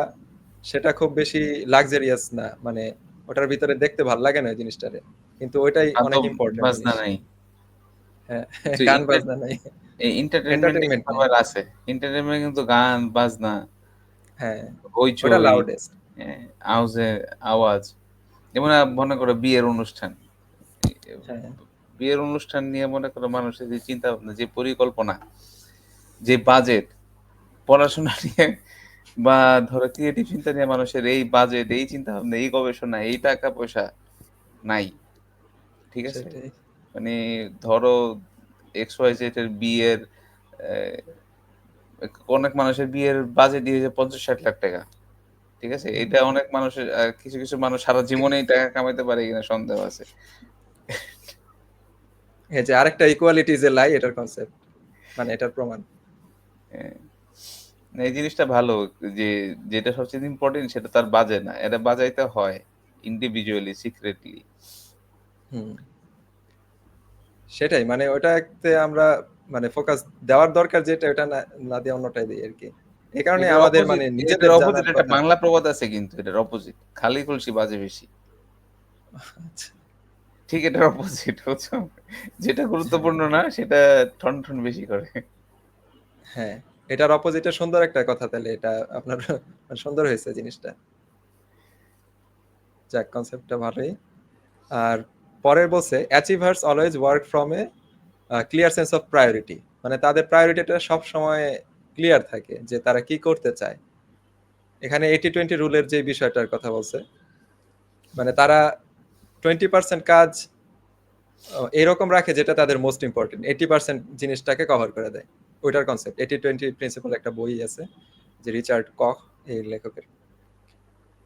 সেটা খুব বেশি লাক্সারিয়াস না, মানে ওটার ভিতরে দেখতে ভালো লাগে না ওই জিনিসটারে, কিন্তু ওইটাই অনেক আদব ইম্পর্টেন্ট বাজনা জিনিস। নাই। হ্যাঁ, কিন্তু গান বাজনা নাই, এই এন্টারটেইনমেন্ট এন্টারটেইনমেন্ট কিন্তু নাই। আবার আছে। এন্টারটেইনমেন্ট কিন্তু গান বাজনা, হ্যাঁ, ওটা হইচই, লাউডেস্ট। আওয়াজে আওয়াজ। যেমন মনে করো বিয়ের অনুষ্ঠান। হ্যাঁ, বিয়ের অনুষ্ঠান নিয়ে মনে করো মানুষের যে চিন্তা ভাবনা, যে পরিকল্পনা, যে বাজেট, পড়াশোনা নিয়ে বা ধরো ক্রিয়েটিভ চিন্তা নিয়ে মানুষের এই বাজেট, এই চিন্তা ভাবনা, এই গবেষণা, এই টাকা পয়সা নাই। ঠিক আছে? সেটাই। মানে ধরো XYZ এর বিয়ের অনেক মানুষের বিয়ের বাজেট দিয়ে ৫০-৬০ লাখ টাকা। ঠিক আছে? হুম। এটা অনেক মানুষের কিছু মানুষ সারা জীবনেই টাকা কামাইতে পারে কিনা সন্দেহ আছে। এই যে আরেকটা ইকুয়ালিটি ইজ এ লাই, এটার কনসেপ্ট, মানে এটার প্রমাণ। হ্যাঁ। না, এই জিনিসটা ভালো যে যেটা সবচেয়ে ইম্পোর্টেন্ট সেটা তার বাজে না। এটা বাজাইতে হয় ইন্ডিভিজুয়ালি সিক্রেটলি। হুম, সেটাই, মানে ওটাতে আমরা মানে ফোকাস দেওয়ার দরকার যেটা, ওটা না না দিয়ে অন্যটাই দিই আর কি। এই কারণে এটার আমাদের অপোজিট মানে এটার নিজেদের অপোজিট জানার একটা কথা। বাংলা প্রবাদ আছে কিন্তু এটার অপোজিট। খালি কলসি বাজে বেশি। আচ্ছা, ঠিক এটার অপোজিট বুঝছো? যেটা গুরুত্বপূর্ণ না সেটা ঠন বেশি করে। হ্যাঁ, এটার অপোজিটে সুন্দর একটা কথা, তাহলে এটা আপনার মানে সুন্দর হয়েছে জিনিসটা। যাক, কনসেপ্টটা ভালোই। আর পরের বলছে achievers always work from a clear sense of priority, মানে তাদের প্রায়োরিটিটা সব সময় ক্লিয়ার থাকে যে তারা কি করতে চায়। এখানে 80-20 রুলের যে বিষয়টার কথা বলছে, মানে তারা 20% কাজ এরকম রাখে যেটা তাদের মোস্ট ইম্পর্টেন্ট, 80% জিনিসটাকে কভার করে দেয়। ওইটার কনসেপ্ট 80-20 প্রিন্সিপাল, একটা বই আছে যে রিচার্ড কখ এই লেখকের।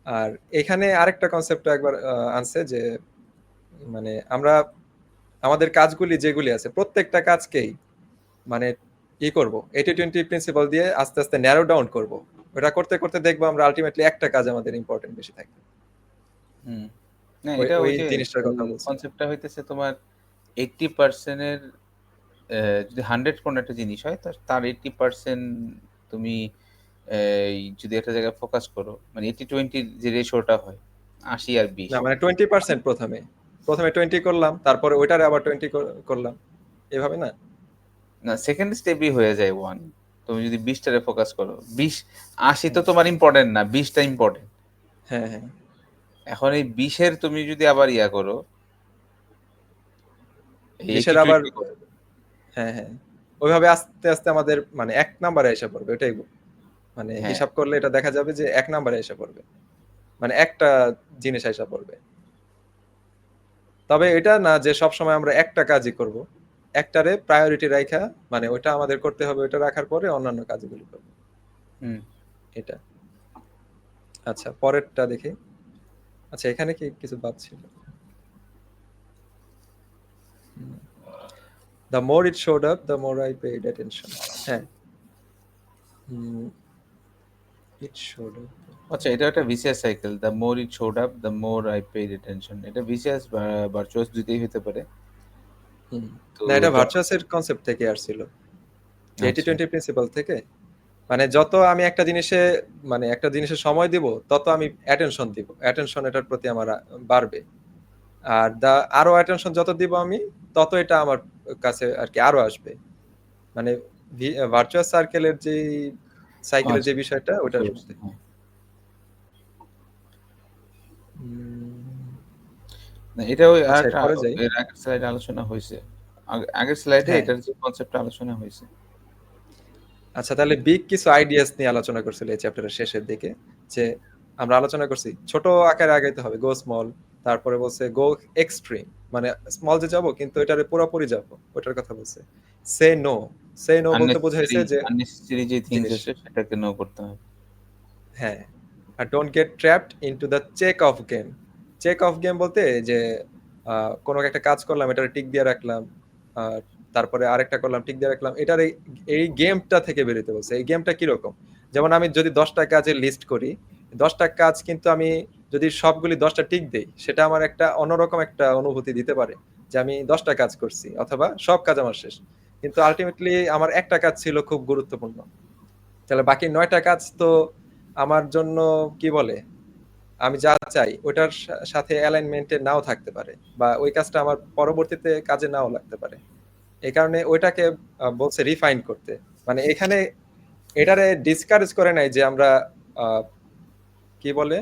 আর এখানে আরেকটা কনসেপ্ট একবার আনছে যে মানে আমরা আমাদের কাজগুলি যেগুলি আছে প্রত্যেকটা কাজকেই মানে করব 80-20 প্রিন্সিপাল দিয়ে আস্তে আস্তে ন্যারো ডাউন করব। ওটা করতে করতে দেখবো আমরা আলটিমেটলি একটা কাজ আমাদের ইম্পর্টেন্ট বেশি থাকে। হুম। না ওই এটা ওই ওই যে জিনিসটার কথা বলছে। কনসেপ্টটা হইতেছে তোমার 80% এর যদি 100 কোন একটা জিনিস হয় তার 80% তুমি যদি একটা জায়গায় ফোকাস করো মানে 80-20 যে রেশিওটা হয় ৮০ আর ২০। না মানে 20% প্রথমে প্রথমে 20 করলাম, তারপরে ওইটারে আবার 20 করলাম, এভাবে না। না, সেকেন্ড স্টেপই হয়ে যায় 1। তুমি যদি ২০ টারে ফোকাস করো, ২০ ৮০ তো হুম, তোমার ইম্পোর্টেন্ট না, ২০ টা ইম্পোর্টেন্ট। হ্যাঁ হ্যাঁ, এখন এই ২০ এর তুমি যদি আবার ইয়া করো, এই বিশের আবার 80-20 করো। হ্যাঁ হ্যাঁ, ওইভাবে আস্তে আস্তে আমাদের মানে এক নাম্বারে এসে পড়বে, ওটাই মানে হ্যাঁ, হিসাব করলে এটা দেখা যাবে যে এক নাম্বারে এসে পড়বে, মানে একটা জিনিস এসে পড়বে। তবে এটা না যে সব সময় আমরা একটা কাজই করব, একটারে প্রায়োরিটি রাখা, মানে ওটা আমাদের করতে হবে, ওটা রাখার পরে অন্যান্য কাজগুলি করব, হুম। এটা। আচ্ছা, পরেরটা দেখি। আচ্ছা, এখানে কি কিছু বাদ ছিল? The more it showed up the more I paid attention. হ্যাঁ, ইট শোড আপ। আচ্ছা, এটা একটা vicious cycle. The more it showed up, the more I paid attention. এটা ভিসিয়াস বা ভার্চুয়াস দুইটাই হতে পারে। তো না, এটা যখন ভার্চুয়াস এর কনসেপ্ট থেকে আসছিল, যে এইটি আচ্ছা, টোয়েন্টি প্রিন্সিপাল থেকে। মানে যত আমি একটা জিনিসে মানে একটা জিনিসে সময় দিব, তত আমি অ্যাটেনশন দিব, অ্যাটেনশন এটার প্রতি আমার বাড়বে। আর আরো অ্যাটেনশন যত দিব আমি, তত এটা আমার কাছে আর কি আরো আসবে। মানে ভার্চুয়াস সার্কেলের যে সাইকেলের যে আচ্ছা, বিষয়টা, বুঝতে ওটার পারছি। মধ্যে। হ্যাঁ। উম, না, এটা ওই আচ্ছা, আরেকটা এরপরে যাই। এর আগের স্লাইডে আলোচনা হইছে। আগের স্লাইডে হ্যাঁ, এটার যে কনসেপ্টটা আলোচনা হইছে। আচ্ছা, তাহলে বিগ কিছু আইডিয়াস নিয়ে আলোচনা করছিল এই চ্যাপ্টারের শেষের দিকে, যে আমরা আলোচনা করছি ছোট আকারে আগাইতে হবে, গো স্মল। তারপরে বলছে গো এক্সট্রিম, মানে স্মল যে যাবো কিন্তু এটারে পুরোপুরি যাবো, ওটার কথা বলছে। সে নো, সে নো বলতে বোঝাইছে যে আননেসেসারি যে থিংস জিনিস, আছে সেটাকে নো করতে হবে। হ্যাঁ। আর don't get trapped into the check of game. Check of game বলতে যে কোনো একটা কাজ করলাম, এটারে টিক দিয়ে রাখলাম, আর তারপরে আরেকটা করলাম, টিক দিয়ে রাখলাম, এটার এই গেমটা থেকে বেরোতে বলছে। এই গেমটা কিরকম? যেমন আমি যদি 10টা কাজের লিস্ট করি, 10টা কাজ কিন্তু আমি যদি সবগুলি 10টা টিক দেই, সেটা আমার একটা অন্যরকম একটা অনুভূতি দিতে পারে যে আমি 10টা কাজ করছি, অথবা সব কাজ আমার শেষ। কিন্তু আলটিমেটলি আমার একটা কাজ ছিল খুব গুরুত্বপূর্ণ, তাহলে বাকি 9টা কাজ তো আমার জন্য কি বলে, আমি যা চাই ওটার সাথে অ্যালাইনমেন্টে নাও থাকতে পারে, বা ওই কাজটা আমার পরবর্তীতে কাজে নাও লাগতে পারে। এই কারণে ওইটাকে বলছে রিফাইন করতে। মানে এখানে এটারে ডিসকারেজ করে নাই যে আমরা আহ, কি বলে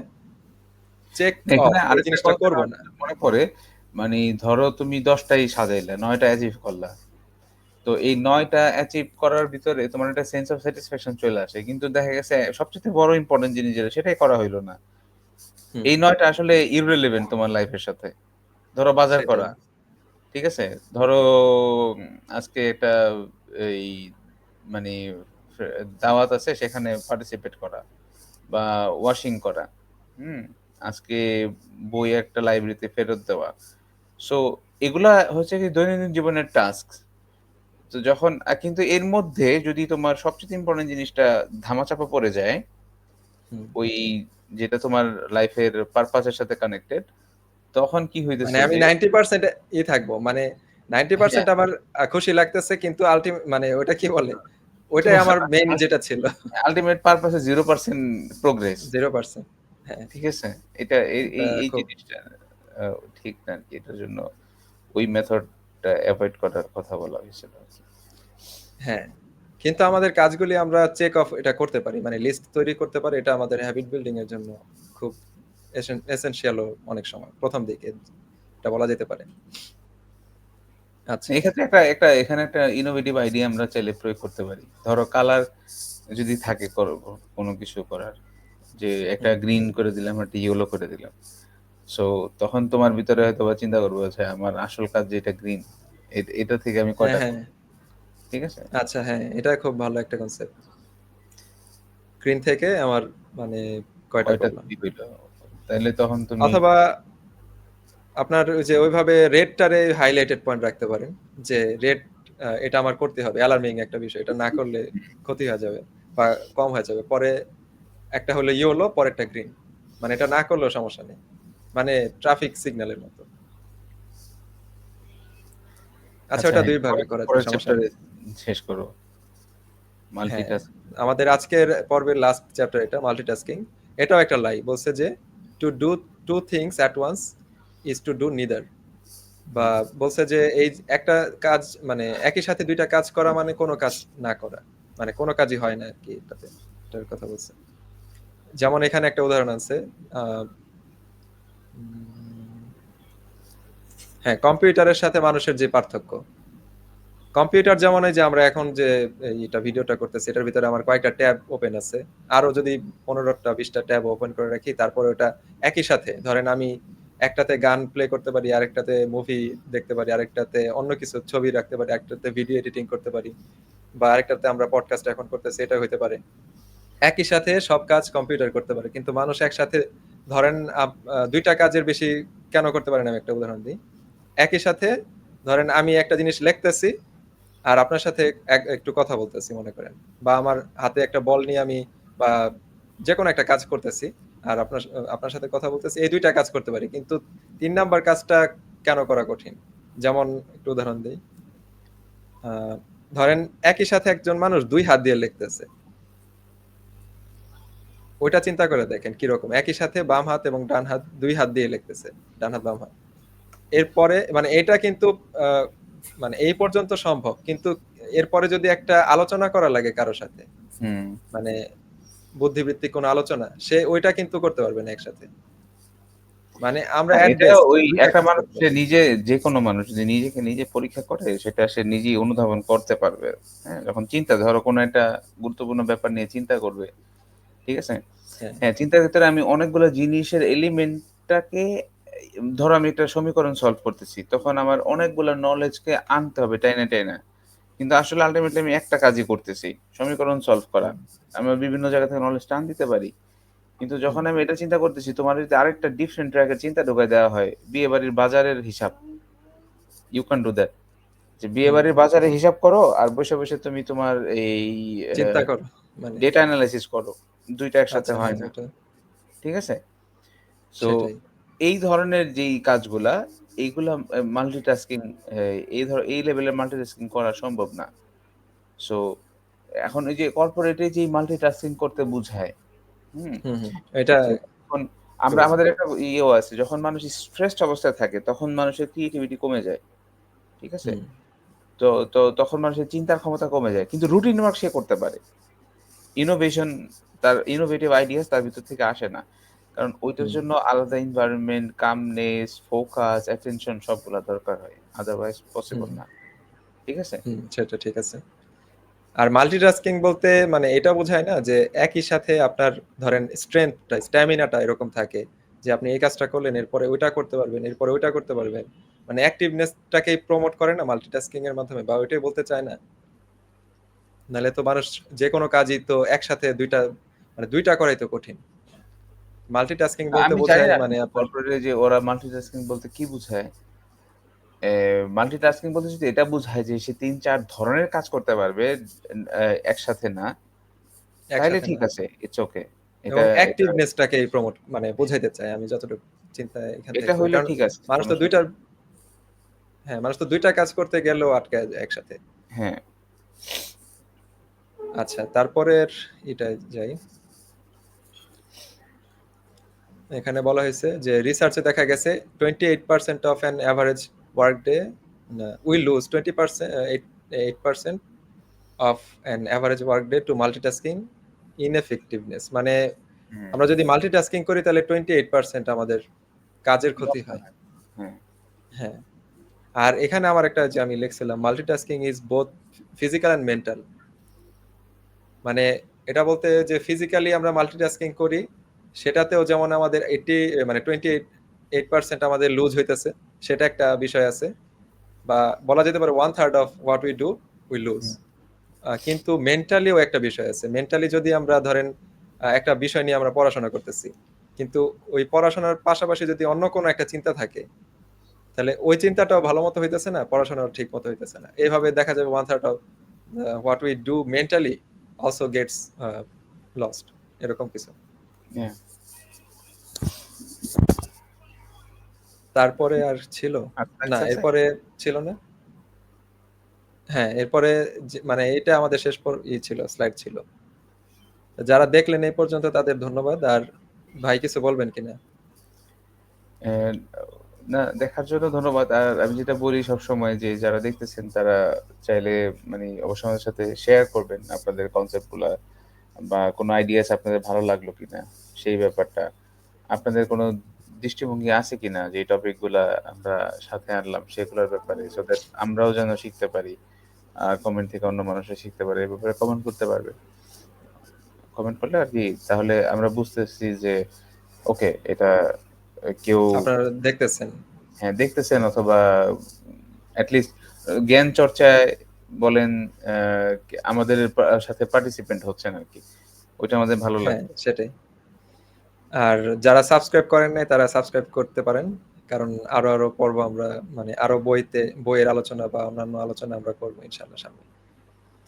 চেক অফ এখানে এই আরেকটা জিনিসটা কথা করব না। যেটা মনে পড়ে, মানে ধরো তুমি 10টাই সাজাইলে, 9টা অ্যাচিভ করলা, তো এই 9টা অ্যাচিভ করার ভিতরে তোমার একটা সেন্স অফ স্যাটিসফ্যাকশন চলে আসে, কিন্তু দেখা গেছে সবচেয়ে বড় ইম্পর্টেন্ট জিনিস যেটা সেটাই করা হইলো না। হুম, এই 9টা আসলে ইররিলেভেন্ট তোমার লাইফের সাথে। ধরো বাজার সেটাই। করা, ঠিক আছে, ধরো আজকে একটা এই মানে দাওয়াত আছে, সেখানে পার্টিসিপেট করা, বা ওয়াশিং করা, হুম, আজকে বই একটা লাইব্রেরিতে ফেরত দেওয়া। সো এগুলা হচ্ছে কি দৈনন্দিন জীবনের টাস্ক। তো যখন কিন্তু এর মধ্যে যদি তোমার সবচেয়ে ইম্পর্টেন্ট জিনিসটা ধামাচাপা পড়ে যায়, হুম। ওই যেটা তোমার লাইফের পারপাসের সাথে কানেক্টেড, তখন কি মানে হইতেছে আমি যে 90% থাকবো, মানে 90% হ্যাঁ, আমার খুশি লাগতেছে, কিন্তু আলটিমেট মানে ওটা কি বলে, ওইটাই আমার মেইন যেটা ছিল। আলটিমেট পারপাসে 0% প্রোগ্রেস। 0%। হ্যাঁ, ঠিক আছে? এটা এই এটা এই এই খুব। জিনিসটা ঠিক না আরকি। এটার জন্য ওই মেথডটা এভয়েড করার কথা বলা হয়েছিল আরকি। হ্যাঁ, কিন্তু আমাদের কাজগুলি আমরা চেক অফ এটা করতে পারি, মানে লিস্ট তৈরি করতে পারি, এটা আমাদের হ্যাবিট বিল্ডিং এর জন্য খুব এসেনশিয়ালও অনেক সময় প্রথম দিকে, এটা বলা যেতে পারে। আচ্ছা। এক্ষেত্রে এখানে একটা ইনোভেটিভ আইডিয়া আমরা চাইলে প্রয়োগ করতে পারি। ধরো কালার যদি থাকে কোনো কিছু করার, যে একটা হুম। গ্রিন করে দিলাম, একটা ইয়েলো করে দিলাম। সো তখন তোমার ভিতরে হয়তোবা চিন্তা করবো যে আমার আসল কাজ যেটা গ্রিন, এটা থেকে আমি হ্যাঁ, কয়টা হ্যাঁ। করব। ঠিক আছে? আচ্ছা, হ্যাঁ, এটা খুব ভালো একটা কনসেপ্ট। স্ক্রিন থেকে আমার মানে কয়টা কয়টা করলাম, তৈরি হইলো। তাইলে তখন তুমি অথবা আপনার ওই যে ওইভাবে রেডটারে হাইলাইটেড পয়েন্ট রাখতে পারেন, যে রেড এটা আমার করতে হবে, অ্যালার্মিং একটা বিষয়, এটা না করলে ক্ষতি হয়ে যাবে বা কম হয়ে যাবে। পরে একটা হলো ইয়েলো, পরেরটা গ্রিন, মানে এটা না করলেও সমস্যা নেই, মানে ট্রাফিক সিগন্যালের মতো। আচ্ছা, আচ্ছা ওটা হ্যাঁ, দুই ভাবে পরের করা যায়, পরের সমস্যা চ্যাপ্টারে নেই। শেষ করো হ্যাঁ, মাল্টিটাস্ক। আমাদের আজকের পর্বের লাস্ট চ্যাপ্টার এটা মাল্টিটাস্কিং। এটাও একটা লাই, বলছে যে to do two things at once is to do neither. বা বলছে যে এই একটা কাজ, মানে একই সাথে দুইটা কাজ করা মানে কোনো কাজ না করা, মানে কোনো কাজই হয় না আর কি এটাতে, এটার কথা বলছে। যেমন এখানে একটা উদাহরণ আছে। আহ, উম, হ্যাঁ, কম্পিউটারের সাথে মানুষের যে পার্থক্য। কম্পিউটার যেমন এই যে আমরা এখন যে এটা ভিডিওটা করতেছি, এটার ভিতরে আমার কয়েকটা ট্যাব ওপেন আছে, আরো যদি 15টা 20টা ট্যাব ওপেন করে রাখি, তারপরে ওটা একই সাথে ধরেন আমি একটাতে গান প্লে করতে পারি, আরেকটাতে মুভি দেখতে পারি, আরেকটাতে অন্য কিছু ছবি রাখতে পারি, একটাতে ভিডিও এডিটিং করতে পারি, বা আরেকটাতে আমরা পডকাস্ট এখন করতেছি, এটা হইতে পারে। একই সাথে সব কাজ কম্পিউটার করতে পারে, কিন্তু মানুষ একসাথে ধরেন দুইটা কাজের বেশি কেন করতে পারে না, আমি একটা উদাহরণ দিই। একই সাথে ধরেন আমি একটা জিনিস লিখতেছি, আর আপনার সাথে একটু কথা বলতেছি মনে করেন, বা আমার হাতে একটা বল নিয়ে আমি বা যে কোনো একটা কাজ করতেছি, আর আপনার আপনার সাথে কথা বলতেছি, এই দুইটা কাজ করতে পারি, কিন্তু 3 নাম্বার কাজটা কেন করা কঠিন? যেমন একটু উদাহরণ দিই। আহ, ধরেন একই সাথে একজন মানুষ 2 হাত দিয়ে লিখতেছে, ওইটা চিন্তা করে দেখেন কিরকম, একই সাথে বাম হাত এবং ডান হাত 2 হাত দিয়ে লিখতেছে, ডান হাত বাম হাত। এরপরে মানে এটা কিন্তু আহ, মানে এই পর্যন্ত সম্ভব, কিন্তু এরপরে যদি একটা আলোচনা করা লাগে কারোর সাথে, হুম। মানে বুদ্ধিবৃত্তিক কোনো আলোচনা, সে ওইটা কিন্তু করতে পারবে না একসাথে। মানে আমরা হ্যাঁ, অ্যাট এটা বেস্ট ওই দুইটা একটা কাজ মানুষ করতে যে পারবো। নিজে, যে কোনো মানুষ যদি নিজেকে নিজে পরীক্ষা করে, সেটা সে নিজেই অনুধাবন করতে পারবে। হ্যাঁ, যখন চিন্তা, ধরো কোনো একটা গুরুত্বপূর্ণ ব্যাপার নিয়ে চিন্তা করবে, ঠিক আছে? হ্যাঁ। হ্যাঁ, চিন্তার ভিতরে আমি অনেকগুলো জিনিসের এলিমেন্টটাকে, ধরো আমি একটা সমীকরণ সলভ করতেছি, তখন আমার অনেকগুলো নলেজকে আনতে হবে টাইনা টাইনা। কিন্তু আসলে আলটিমেটলি আমি একটা কাজই করতেছি, সমীকরণ সলভ করা। হুম, আমরা বিভিন্ন জায়গা থেকে নলেজ টান দিতে পারি। কিন্তু হুম, যখন আমি এটা চিন্তা করতেছি, তোমার যদি আরেকটা ডিফারেন্ট ট্র্যাকের চিন্তা ঢুকাই দেওয়া হয়, বিয়ে বাড়ির বাজারের হিসাব, ইউ ক্যান ডু দ্যাট। যে বিয়ে হুম। বাড়ির বাজারের হিসাব করো, আর বসে বসে তুমি তোমার এই চিন্তা করো, মানে ডেটা অ্যানালাইসিস করো, দুইটা একসাথে আচ্ছা, হয় হ্যাঁ, না। এটা ঠিক আছে? সো সেটাই। এই ধরনের যেই কাজগুলা, এইগুলা মাল্টিটাস্কিং, এই লেভেলের মাল্টিটাস্কিং করা সম্ভব না। সো এখন এই যে কর্পোরেটে যেই মাল্টিটাস্কিং করতে বুঝায়, হুম? হুম, হুম, এটা যে যখন আমরা, করেছি। আমাদের একটা ইয়েও আছে, যখন মানুষ স্ট্রেসড অবস্থায় থাকে তখন মানুষের ক্রিয়েটিভিটি কমে যায়। ঠিক আছে? হুম, তো তো তখন মানুষের চিন্তার ক্ষমতা কমে যায়, কিন্তু রুটিন ওয়ার্ক সে করতে পারে। ইনোভেশন, তার ইনোভেটিভ আইডিয়াস তার ভিতর থেকে আসে না, কারণ ওইটার হুম, জন্য আলাদা এনভায়রনমেন্ট, কামনেস, ফোকাস, অ্যাটেনশন সবগুলা দরকার হয়, আদারওয়াইজ পসিবল হুম, না। ঠিক আছে। হুম, সেটা ঠিক আছে। আর মাল্টিটাস্কিং বলতে মানে এটা বোঝায় না যে একই সাথে আপনার ধরেন স্ট্রেংথটা স্ট্যামিনাটা এরকম থাকে যে আপনি এই কাজটা করলেন এরপরে ওইটা করতে পারবেন এরপরে ওইটা করতে পারবেন, মানে অ্যাক্টিভনেসটাকেই প্রমোট করে না মাল্টিটাস্কিং এর মাধ্যমে, বা ওইটাই বলতে চায় না। নাহলে তো মানুষ যে কোনো কাজই তো একসাথে দুইটা মানে দুইটা করাই তো কঠিন। মাল্টিটাস্কিং বলতে আমি জানি বোঝায় না মানে আপনার কর্পোরেটে যে ওরা মাল্টিটাস্কিং বলতে কি বুঝায়। মাল্টিটাস্কিং বলতে যদি এটা বুঝায় যে সে ৩-৪ ধরনের কাজ করতে পারবে, একসাথে না, তাইলে একসাথে ঠিক না, আছে, ইটস ওকে। এবং এটা এটা অ্যাক্টিভনেসটাকেই প্রমোট মানে বোঝাইতে চায়, আমি যতটুকু চিন্তা এখান থেকে এটা করি, হইলে কারণ ঠিক আছে, মানুষ তো সমস্যা দুইটার নেই। হ্যাঁ মানুষ তো দুইটা কাজ করতে গেলেও আটকায় যায় একসাথে। হ্যাঁ। আচ্ছা তারপরের এটা যাই, এখানে বলা হয়েছে যে রিসার্চে দেখা গেছে 28% of an average work day will lose 8% of an average work day to multitasking ineffectiveness, মানে হুম। আমরা যদি মাল্টিটাস্কিং করি তাহলে 28% আমাদের কাজের ক্ষতি নষ্ট হয়। হয়। হ্যাঁ। হ্যাঁ, আর এখানে আমার একটা যে আমি লিখছিলাম multitasking is both physical and mental, মানে এটা বলতে যে ফিজিক্যালি আমরা মাল্টিটাস্কিং করি সেটাতেও যেমন আমাদের 28% আমাদের লুজ হইতেছে, সেটা একটা বিষয় আছে, বা বলা যেতে পারে 1/3 of what we do we lose. Hmm. কিন্তু মেন্টালিও একটা বিষয় আছে, মেন্টালি যদি আমরা ধরেন একটা বিষয় নিয়ে আমরা পড়াশোনা করতেছি, কিন্তু ওই পড়াশোনার পাশাপাশি যদি অন্য কোনো একটা চিন্তা থাকে তাহলে ওই চিন্তাটাও ভালো মতো হইতেছে না, পড়াশোনাও ঠিক মতো হইতেছে না, এইভাবে দেখা যাবে 1/3 of what we do mentally also gets lost, এরকম কিছু। হ্যাঁ। তারপরে আর ছিল আর না, স্ন্যাকস আছে? এরপরে ছিল না। হ্যাঁ এরপরে মানে এটা আমাদের শেষ ছিল, স্লাইড ছিল। যারা দেখলেন এই পর্যন্ত তাদের ধন্যবাদ। আর ভাই কিছু বলবেন কিনা? অ্যান্ড না, দেখার জন্য ধন্যবাদ। আর আমি যেটা বলি সবসময় যে যারা দেখতেছেন তারা চাইলে মানে অবশ্যই আমাদের সাথে শেয়ার করবেন আপনাদের কনসেপ্ট গুলা, বা কোনো আইডিয়াস আপনাদের ভালো লাগলো কিনা সেই ব্যাপারটা। আপনাদের কোনো দৃষ্টিভঙ্গি আছে কিনা যে টপিক গুলা আমরা সাথে আনলাম সেগুলোর ব্যাপারে, সো দ্যাট আমরাও যেন শিখতে পারি। কমেন্ট থেকে অন্য মানুষরা শিখতে পারে, এ ব্যাপারে কমেন্ট করতে পারবে। কমেন্ট করলে আর কি তাহলে আমরা বুঝতেছি যে ওকে এটা কেউ আপনারা দেখতেছেন। হ্যাঁ, দেখতেছেন, অথবা এটলিস্ট জ্ঞান চর্চায় বলেন, আমাদের সাথে পার্টিসিপেন্ট হচ্ছেন আরকি। ওইটা আমাদের ভালো হ্যাঁ লাগবে। সেটাই। আর যারা সাবস্ক্রাইব করেন নাই তারা সাবস্ক্রাইব করতে পারেন, কারণ আরো আরো পর্ব আমরা মানে আরো বইয়ের আলোচনা বা অন্যান্য আলোচনা আমরা করবো ইনশাল্লাহ সামনে।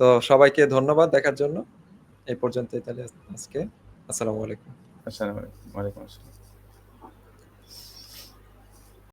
তো সবাইকে ধন্যবাদ দেখার জন্য। এই পর্যন্তই তাহলে আজকে। আসসালামু আলাইকুম। আসসালামু আলাইকুম। ওয়ালাইকুম আসসালাম।